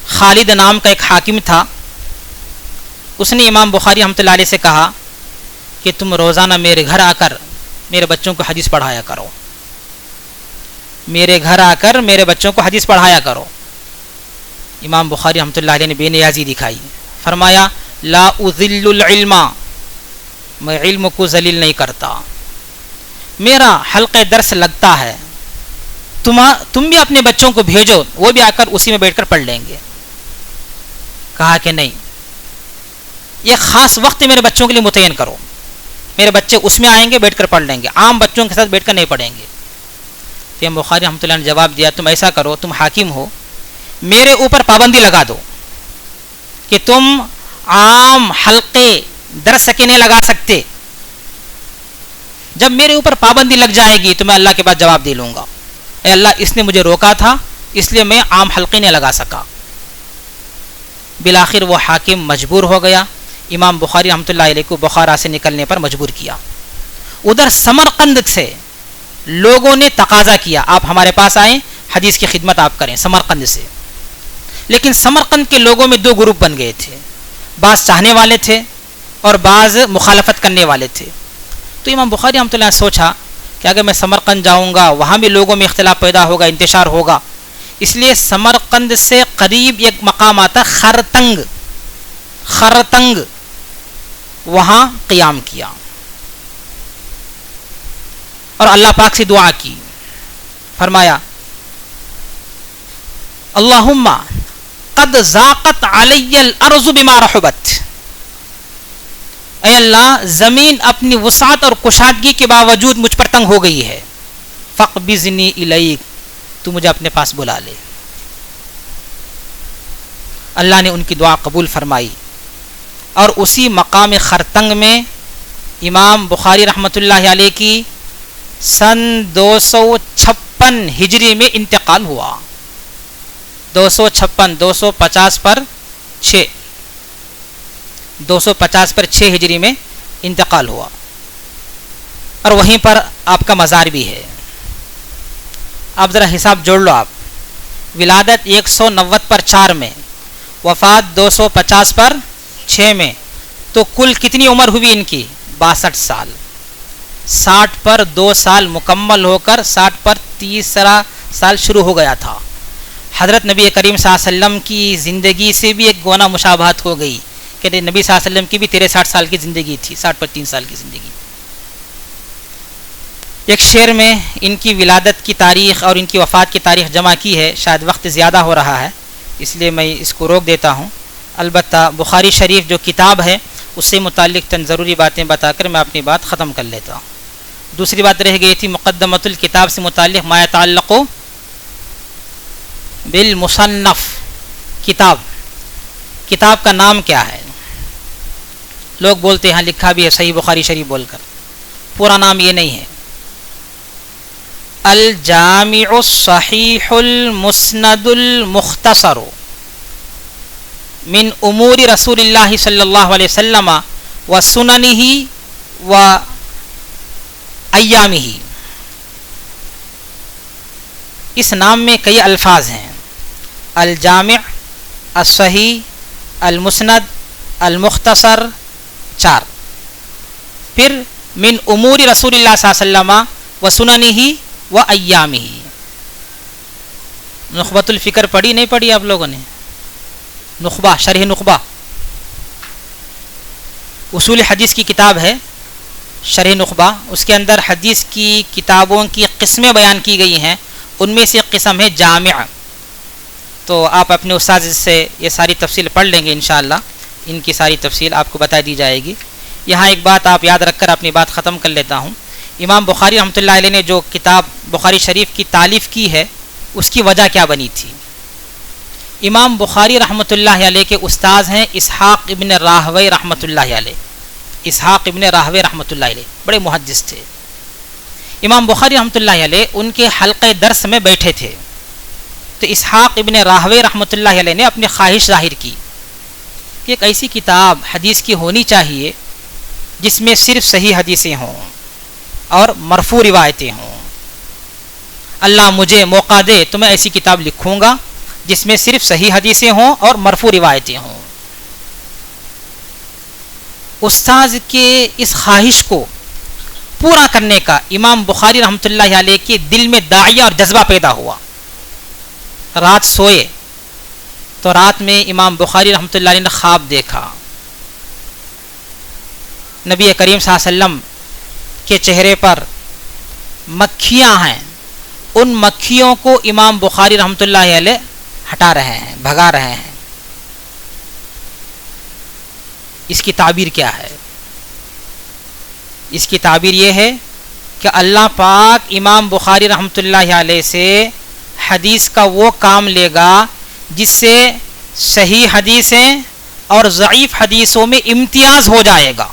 خالد نام کا ایک حاکم تھا، اس نے امام بخاری رحمۃ اللہ علیہ سے کہا کہ تم روزانہ میرے گھر آ کر میرے بچوں کو حدیث پڑھایا کرو، میرے گھر آ کر میرے بچوں کو حدیث پڑھایا کرو. امام بخاری رحمۃ اللہ علیہ نے بے نیازی دکھائی، فرمایا لا اذل العلم، میں علم کو ذلیل نہیں کرتا، میرا حلقہ درس لگتا ہے، تم بھی اپنے بچوں کو بھیجو، وہ بھی آ کر اسی میں بیٹھ کر پڑھ لیں گے. کہا کہ نہیں، یہ خاص وقت میرے بچوں کے لیے متعین کرو، میرے بچے اس میں آئیں گے، بیٹھ کر پڑھ لیں گے، عام بچوں کے ساتھ بیٹھ کر نہیں پڑھیں گے. تو امام بخاری رحمۃ اللہ نے جواب دیا تم ایسا کرو، تم حاکم ہو، میرے اوپر پابندی لگا دو کہ تم عام حلقے درس کے نہیں لگا سکتے. جب میرے اوپر پابندی لگ جائے گی تو میں اللہ کے بعد جواب دے لوں گا, اے اللہ اس نے مجھے روکا تھا اس لیے میں عام حلقے نہیں لگا سکا. بالآخر وہ حاکم مجبور ہو گیا, امام بخاری رحمۃ اللہ علیہ کو بخارا سے نکلنے پر مجبور کیا. ادھر سمرقند سے لوگوں نے تقاضا کیا آپ ہمارے پاس آئیں, حدیث کی خدمت آپ کریں سمرقند سے. لیکن سمرقند کے لوگوں میں دو گروپ بن گئے تھے, بعض چاہنے والے تھے اور بعض مخالفت کرنے والے تھے. تو امام بخاری رحمۃ اللہ نے سوچا کہ اگر میں سمرقند جاؤں گا وہاں بھی لوگوں میں اختلاف پیدا ہوگا, انتشار ہوگا, اس لیے سمرقند سے قریب ایک مقام آتا خرتنگ, وہاں قیام کیا اور اللہ پاک سے دعا کی. فرمایا اللہم قد ضاقت علی الارض بما رحبت, اے اللہ زمین اپنی وسعت اور کشادگی کے باوجود مجھ پر تنگ ہو گئی ہے, فاقبضنی الیک, تو مجھے اپنے پاس بلا لے. اللہ نے ان کی دعا قبول فرمائی اور اسی مقام خرتنگ میں امام بخاری رحمۃ اللہ علیہ کی سن 256 ہجری میں انتقال ہوا. 250 پر 6 ہجری میں انتقال ہوا اور وہیں پر آپ کا مزار بھی ہے. آپ ذرا حساب جوڑ لو, آپ ولادت 190 پر 4 میں, وفات 250 پر 6 میں, تو کل کتنی عمر ہوئی ان کی؟ 62 سال. 60 پر 2 سال مکمل ہو کر 60 پر تیسرا سال شروع ہو گیا تھا. حضرت نبی کریم صلی اللہ علیہ وسلم کی زندگی سے بھی ایک گونا مشابہت ہو گئی کہ نبی صلی اللہ علیہ وسلم کی بھی 63 سال کی زندگی تھی, 60 پر 3 سال کی زندگی. ایک شعر میں ان کی ولادت کی تاریخ اور ان کی وفات کی تاریخ جمع کی ہے, شاید وقت زیادہ ہو رہا ہے اس لیے میں اس کو روک دیتا ہوں. البتہ بخاری شریف جو کتاب ہے اس سے متعلق چند ضروری باتیں بتا کر میں اپنی بات ختم کر لیتا ہوں. دوسری بات رہ گئی تھی مقدمۃ الکتاب سے متعلق ما یتعلق بالمصنف, کتاب کا نام کیا ہے؟ لوگ بولتے ہیں لکھا بھی ہے صحیح بخاری شریف بول کر, پورا نام یہ نہیں ہے. الجامع الصحیح المسند المختصر من امور رسول اللہ صلی اللہ علیہ وسلم و سننہ و ایامہ. اس نام میں کئی الفاظ ہیں, الجامع, الصحیح, المسند, المختصر, 4. پھر من امور رسول اللہ صلی اللہ علیہ وسلم و سننہ و ایامہ. نخبۃ الفکر پڑھی نہیں پڑھی آپ لوگوں نے؟ نخبہ, شرح نخبہ, اصول حدیث کی کتاب ہے شرح نخبہ. اس کے اندر حدیث کی کتابوں کی قسمیں بیان کی گئی ہیں, ان میں سے ایک قسم ہے جامع. تو آپ اپنے استاد سے یہ ساری تفصیل پڑھ لیں گے انشاءاللہ, ان کی ساری تفصیل آپ کو بتا دی جائے گی. یہاں ایک بات آپ یاد رکھ کر اپنی بات ختم کر لیتا ہوں. امام بخاری رحمۃ اللہ علیہ نے جو کتاب بخاری شریف کی تالیف کی ہے اس کی وجہ کیا بنی تھی؟ امام بخاری رحمۃ اللہ علیہ کے استاذ ہیں اسحاق ابن راہوی رحمۃ اللہ علیہ. اسحاق ابن راہوی رحمۃ اللہ علیہ بڑے محدث تھے. امام بخاری رحمۃ اللہ علیہ ان کے حلقے درس میں بیٹھے تھے, تو اسحاق ابن راہوی رحمۃ اللہ علیہ نے اپنی خواہش ظاہر کی کہ ایک ایسی کتاب حدیث کی ہونی چاہیے جس میں صرف صحیح حدیثیں ہوں اور مرفوع روایتیں ہوں. اللہ مجھے موقع دے تو میں ایسی کتاب لکھوں گا جس میں صرف صحیح حدیثیں ہوں اور مرفوع روایتیں ہوں. استاذ کے اس خواہش کو پورا کرنے کا امام بخاری رحمۃ اللہ علیہ کے دل میں داعیہ اور جذبہ پیدا ہوا. رات سوئے تو رات میں امام بخاری رحمۃ اللہ علیہ نے خواب دیکھا, نبی کریم صلی اللہ علیہ وسلم کے چہرے پر مکھیاں ہیں, ان مکھیوں کو امام بخاری رحمۃ اللہ علیہ ہٹا رہے ہیں, بھگا رہے ہیں. اس کی تعبیر کیا ہے؟ اس کی تعبیر یہ ہے کہ اللہ پاک امام بخاری رحمۃ اللہ علیہ سے حدیث کا وہ کام لے گا جس سے صحیح حدیثیں اور ضعیف حدیثوں میں امتیاز ہو جائے گا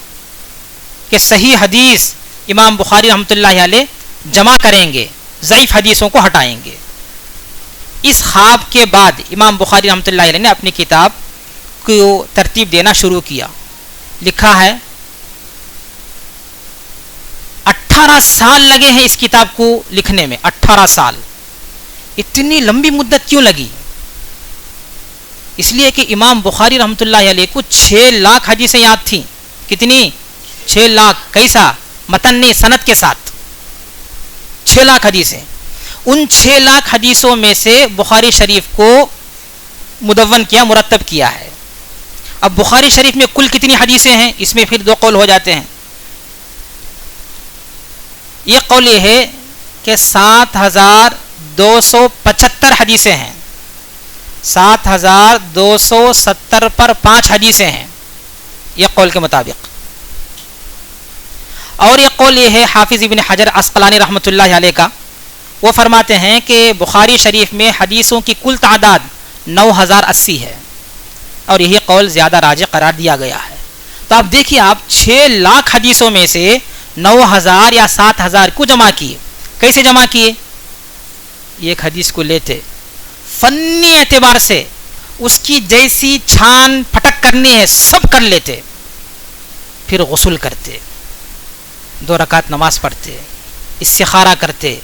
کہ صحیح حدیث امام بخاری رحمۃ اللہ علیہ جمع کریں گے، ضعیف حدیثوں کو ہٹائیں گے۔ اس خواب کے بعد امام بخاری رحمۃ اللہ علیہ نے اپنی کتاب کو ترتیب دینا شروع کیا۔ لکھا ہے 18 سال لگے ہیں اس کتاب کو لکھنے میں، 18 سال۔ اتنی لمبی مدت کیوں لگی؟ اس لیے کہ امام بخاری رحمۃ اللہ علیہ کو 6 لاکھ حدیثیں یاد تھیں۔ کتنی؟ 6 لاکھ۔ کیسا؟ متن نہیں، سند کے ساتھ 6 لاکھ حدیثیں۔ ان 6 لاکھ حدیثوں میں سے بخاری شریف کو مدون کیا، مرتب کیا ہے۔ اب بخاری شریف میں کل کتنی حدیثیں ہیں؟ اس میں پھر 2 قول ہو جاتے ہیں۔ یہ قول یہ ہے کہ 7275 حدیثیں ہیں، 7270 پر 5 حدیثیں ہیں، یہ قول کے مطابق۔ اور یہ قول یہ ہے حافظ ابن حجر عسقلانی رحمۃ اللہ علیہ کا، وہ فرماتے ہیں کہ بخاری شریف میں حدیثوں کی کل تعداد 9080 ہے، اور یہی قول زیادہ راجح قرار دیا گیا ہے۔ تو آپ دیکھیے، آپ 6 لاکھ حدیثوں میں سے 9000 یا 7000 کو جمع کیے۔ کیسے جمع کیے؟ ایک حدیث کو لیتے، فنی اعتبار سے اس کی جیسی چھان پھٹک کرنی ہے سب کر لیتے، پھر غسل کرتے، 2 رکعت نماز پڑھتے، استخارہ کرتے،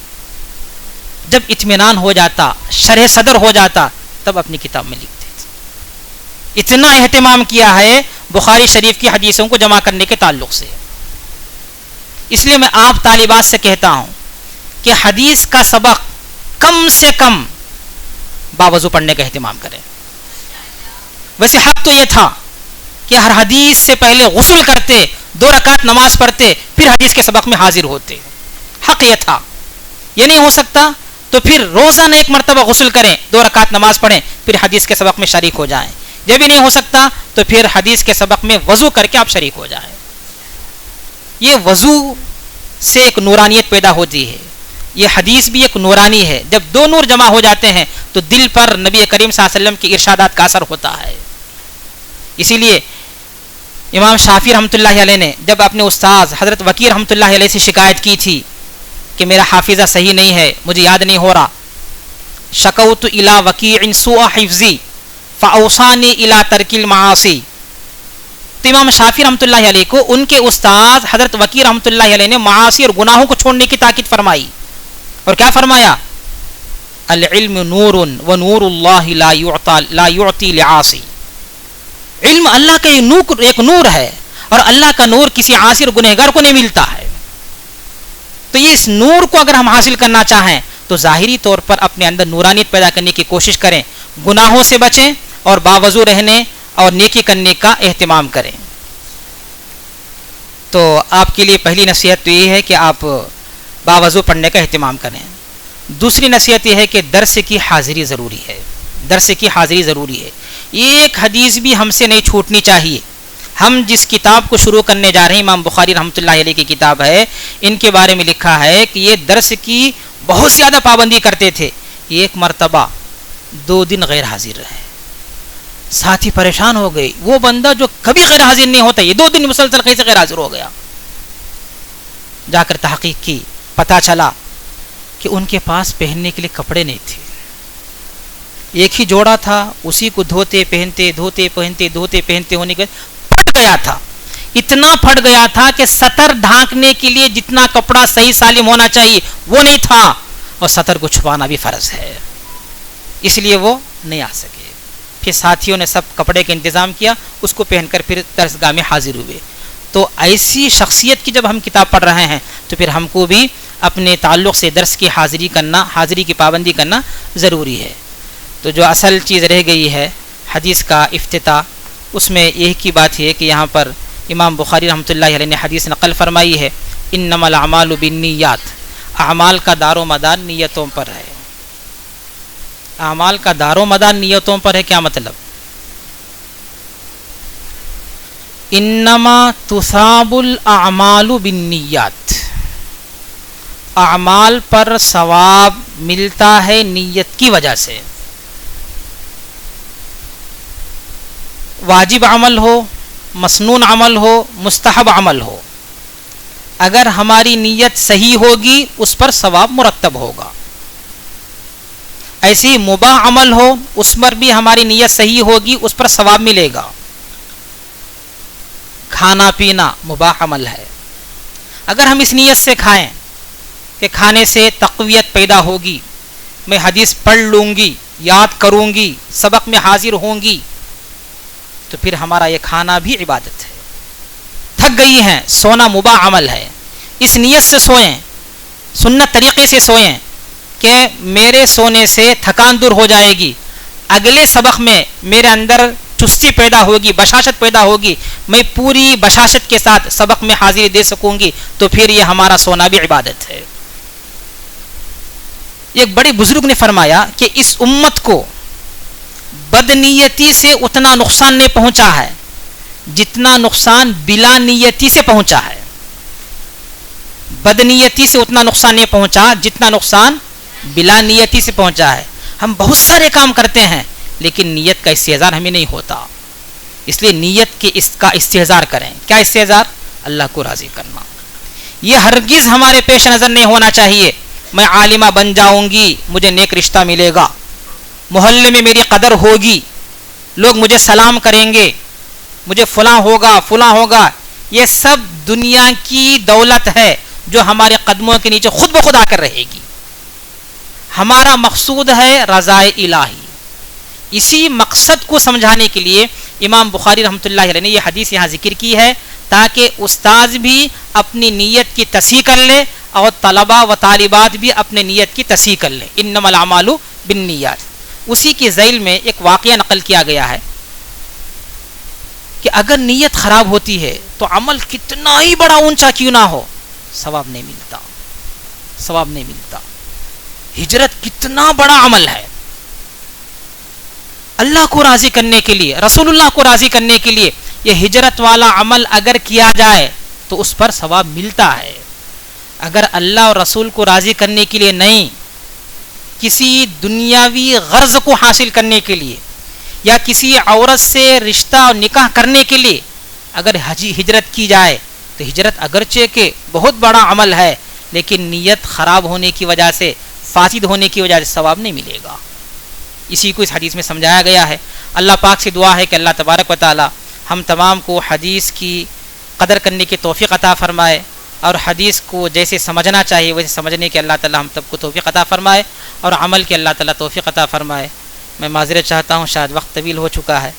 جب اطمینان ہو جاتا، شرح صدر ہو جاتا، تب اپنی کتاب میں لکھتے۔ اتنا اہتمام کیا ہے بخاری شریف کی حدیثوں کو جمع کرنے کے تعلق سے۔ اس لیے میں آپ طالبات سے کہتا ہوں کہ حدیث کا سبق کم سے کم باوضو پڑھنے کا اہتمام کریں۔ ویسے حق تو یہ تھا کہ ہر حدیث سے پہلے غسل کرتے، 2 رکعت نماز پڑھتے، پھر حدیث کے سبق میں حاضر ہوتے۔ حق یہ تھا۔ یہ نہیں ہو سکتا تو پھر روزانہ 1 مرتبہ غسل کریں، 2 رکعت نماز پڑھیں، پھر حدیث کے سبق میں شریک ہو جائیں۔ یہ بھی نہیں ہو سکتا تو پھر حدیث کے سبق میں وضو کر کے آپ شریک ہو جائیں۔ یہ وضو سے ایک نورانیت پیدا ہوتی ہے، یہ حدیث بھی ایک نورانی ہے۔ جب 2 نور جمع ہو جاتے ہیں تو دل پر نبی کریم صلی اللہ علیہ وسلم کی ارشادات کا اثر ہوتا ہے۔ اسی لیے امام شافعی رحمۃ اللہ علیہ نے جب اپنے استاذ حضرت وکیع رحمۃ اللہ علیہ سے شکایت کی تھی کہ میرا حافظہ صحیح نہیں ہے، مجھے یاد نہیں ہو رہا، شکوت الی وکیع سوء حفظی فاوصانی الی ترک المعاصی، تو امام شافعی رحمۃ اللہ علیہ کو ان کے استاذ حضرت وکیع رحمۃ اللہ علیہ نے معاصی اور گناہوں کو چھوڑنے کی تاکید فرمائی، اور کیا فرمایا؟ العلم نور ونور اللہ لا یعطی لعاصی، علم اللہ کا ایک نور ہے، اور اللہ کا نور کسی عاصی اور گنہگار کو نہیں ملتا ہے۔ تو یہ اس نور کو اگر ہم حاصل کرنا چاہیں تو ظاہری طور پر اپنے اندر نورانیت پیدا کرنے کی کوشش کریں، گناہوں سے بچیں اور باوضو رہنے اور نیکی کرنے کا اہتمام کریں۔ تو آپ کے لیے پہلی نصیحت تو یہ ہے کہ آپ باوضو پڑھنے کا اہتمام کریں۔ دوسری نصیحت یہ ہے کہ درس کی حاضری ضروری ہے، درس کی حاضری ضروری ہے۔ ایک حدیث بھی ہم سے نہیں چھوٹنی چاہیے۔ ہم جس کتاب کو شروع کرنے جا رہے ہیں، امام بخاری رحمۃ اللہ علیہ کی کتاب ہے، ان کے بارے میں لکھا ہے کہ یہ درس کی بہت زیادہ پابندی کرتے تھے۔ 1 مرتبہ 2 دن غیر حاضر رہے، ساتھی پریشان ہو گئے، وہ بندہ جو کبھی غیر حاضر نہیں ہوتا، یہ 2 دن مسلسل کیسے غیر حاضر ہو گیا؟ جا کر تحقیق کی، پتہ چلا کہ ان کے پاس پہننے کے لیے کپڑے نہیں تھے، ایک ہی جوڑا تھا، اسی کو دھوتے پہنتے ہونے کے پھٹ گیا تھا۔ اتنا پھٹ گیا تھا کہ سطر ڈھانکنے کے لیے جتنا کپڑا صحیح سالم ہونا چاہیے وہ نہیں تھا، اور سطر کو چھپانا بھی فرض ہے، اس لیے وہ نہیں آ سکے۔ پھر ساتھیوں نے سب کپڑے کا انتظام کیا، اس کو پہن کر پھر درسگاہ میں حاضر ہوئے۔ تو ایسی شخصیت کی جب ہم کتاب پڑھ رہے ہیں تو پھر ہم کو بھی اپنے تعلق سے درس کی حاضری کی پابندی کرنا ضروری ہے۔ تو جو اصل چیز رہ گئی ہے حدیث کا افتتاح، اس میں ایک ہی بات ہے کہ یہاں پر امام بخاری رحمۃ اللہ علیہ نے حدیث نقل فرمائی ہے، انما الاعمال بالنیات، اعمال کا دار و مدار نیتوں پر ہے۔ اعمال کا دار و مدار نیتوں پر ہے، کیا مطلب؟ انما تصاب الاعمال بالنیات، اعمال پر ثواب ملتا ہے نیت کی وجہ سے۔ واجب عمل ہو، مسنون عمل ہو، مستحب عمل ہو، اگر ہماری نیت صحیح ہوگی اس پر ثواب مرتب ہوگا. ایسی مباح عمل ہو اس پر بھی ہماری نیت صحیح ہوگی، اس پر ثواب ملے گا. کھانا پینا مباح عمل ہے، اگر ہم اس نیت سے کھائیں کہ کھانے سے تقویت پیدا ہوگی، میں حدیث پڑھ لوں گی، یاد کروں گی، سبق میں حاضر ہوں گی، تو پھر ہمارا یہ کھانا بھی عبادت ہے. تھک گئی ہیں، سونا مباح عمل ہے، اس نیت سے سوئیں، سنت طریقے سے سوئیں کہ میرے سونے سے تھکان دور ہو جائے گی، اگلے سبق میں میرے اندر چستی پیدا ہوگی، بشاشت پیدا ہوگی، میں پوری بشاشت کے ساتھ سبق میں حاضری دے سکوں گی، تو پھر یہ ہمارا سونا بھی عبادت ہے. ایک بڑے بزرگ نے فرمایا کہ اس امت کو بدنیتی سے اتنا نقصان نہیں پہنچا ہے جتنا نقصان بلا نیتی سے پہنچا ہے. بدنیتی سے اتنا نقصان نہیں پہنچا جتنا نقصان بلا نیتی سے پہنچا ہے. ہم بہت سارے کام کرتے ہیں لیکن نیت کا استحضار ہمیں نہیں ہوتا، اس لیے نیت کے اس کا استحضار کریں. کیا استحضار؟ اللہ کو راضی کرنا. یہ ہرگز ہمارے پیش نظر نہیں ہونا چاہیے میں عالمہ بن جاؤں گی، مجھے نیک رشتہ ملے گا، محلے میں میری قدر ہوگی، لوگ مجھے سلام کریں گے، مجھے فلاں ہوگا فلاں ہوگا. یہ سب دنیا کی دولت ہے جو ہمارے قدموں کے نیچے خود بخود آ کر رہے گی. ہمارا مقصود ہے رضا الہی. اسی مقصد کو سمجھانے کے لیے امام بخاری رحمۃ اللہ علیہ نے یہ حدیث یہاں ذکر کی ہے تاکہ استاذ بھی اپنی نیت کی تصحیح کر لے اور طلباء و طالبات بھی اپنے نیت کی تصحیح کر لیں. انما الاعمال بالنیات. اسی کے ذیل میں ایک واقعہ نقل کیا گیا ہے کہ اگر نیت خراب ہوتی ہے تو عمل کتنا ہی بڑا اونچا کیوں نہ ہو ثواب نہیں ملتا، ثواب نہیں ملتا. ہجرت کتنا بڑا عمل ہے، اللہ کو راضی کرنے کے لیے، رسول اللہ کو راضی کرنے کے لیے یہ ہجرت والا عمل اگر کیا جائے تو اس پر ثواب ملتا ہے. اگر اللہ اور رسول کو راضی کرنے کے لیے نہیں، کسی دنیاوی غرض کو حاصل کرنے کے لیے یا کسی عورت سے رشتہ اور نکاح کرنے کے لیے اگر ہجرت کی جائے تو ہجرت اگرچہ کہ بہت بڑا عمل ہے لیکن نیت خراب ہونے کی وجہ سے، فاسد ہونے کی وجہ سے ثواب نہیں ملے گا. اسی کو اس حدیث میں سمجھایا گیا ہے. اللہ پاک سے دعا ہے کہ اللہ تبارک و تعالی ہم تمام کو حدیث کی قدر کرنے کی توفیق عطا فرمائے اور حدیث کو جیسے سمجھنا چاہیے ویسے سمجھنے کے اللہ تعالی ہم سب کو توفیق عطا فرمائے اور عمل کے اللہ تعالی توفیق عطا فرمائے. میں معذرت چاہتا ہوں، شاید وقت طویل ہو چکا ہے.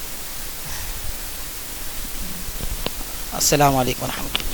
السلام علیکم ورحمۃ اللہ.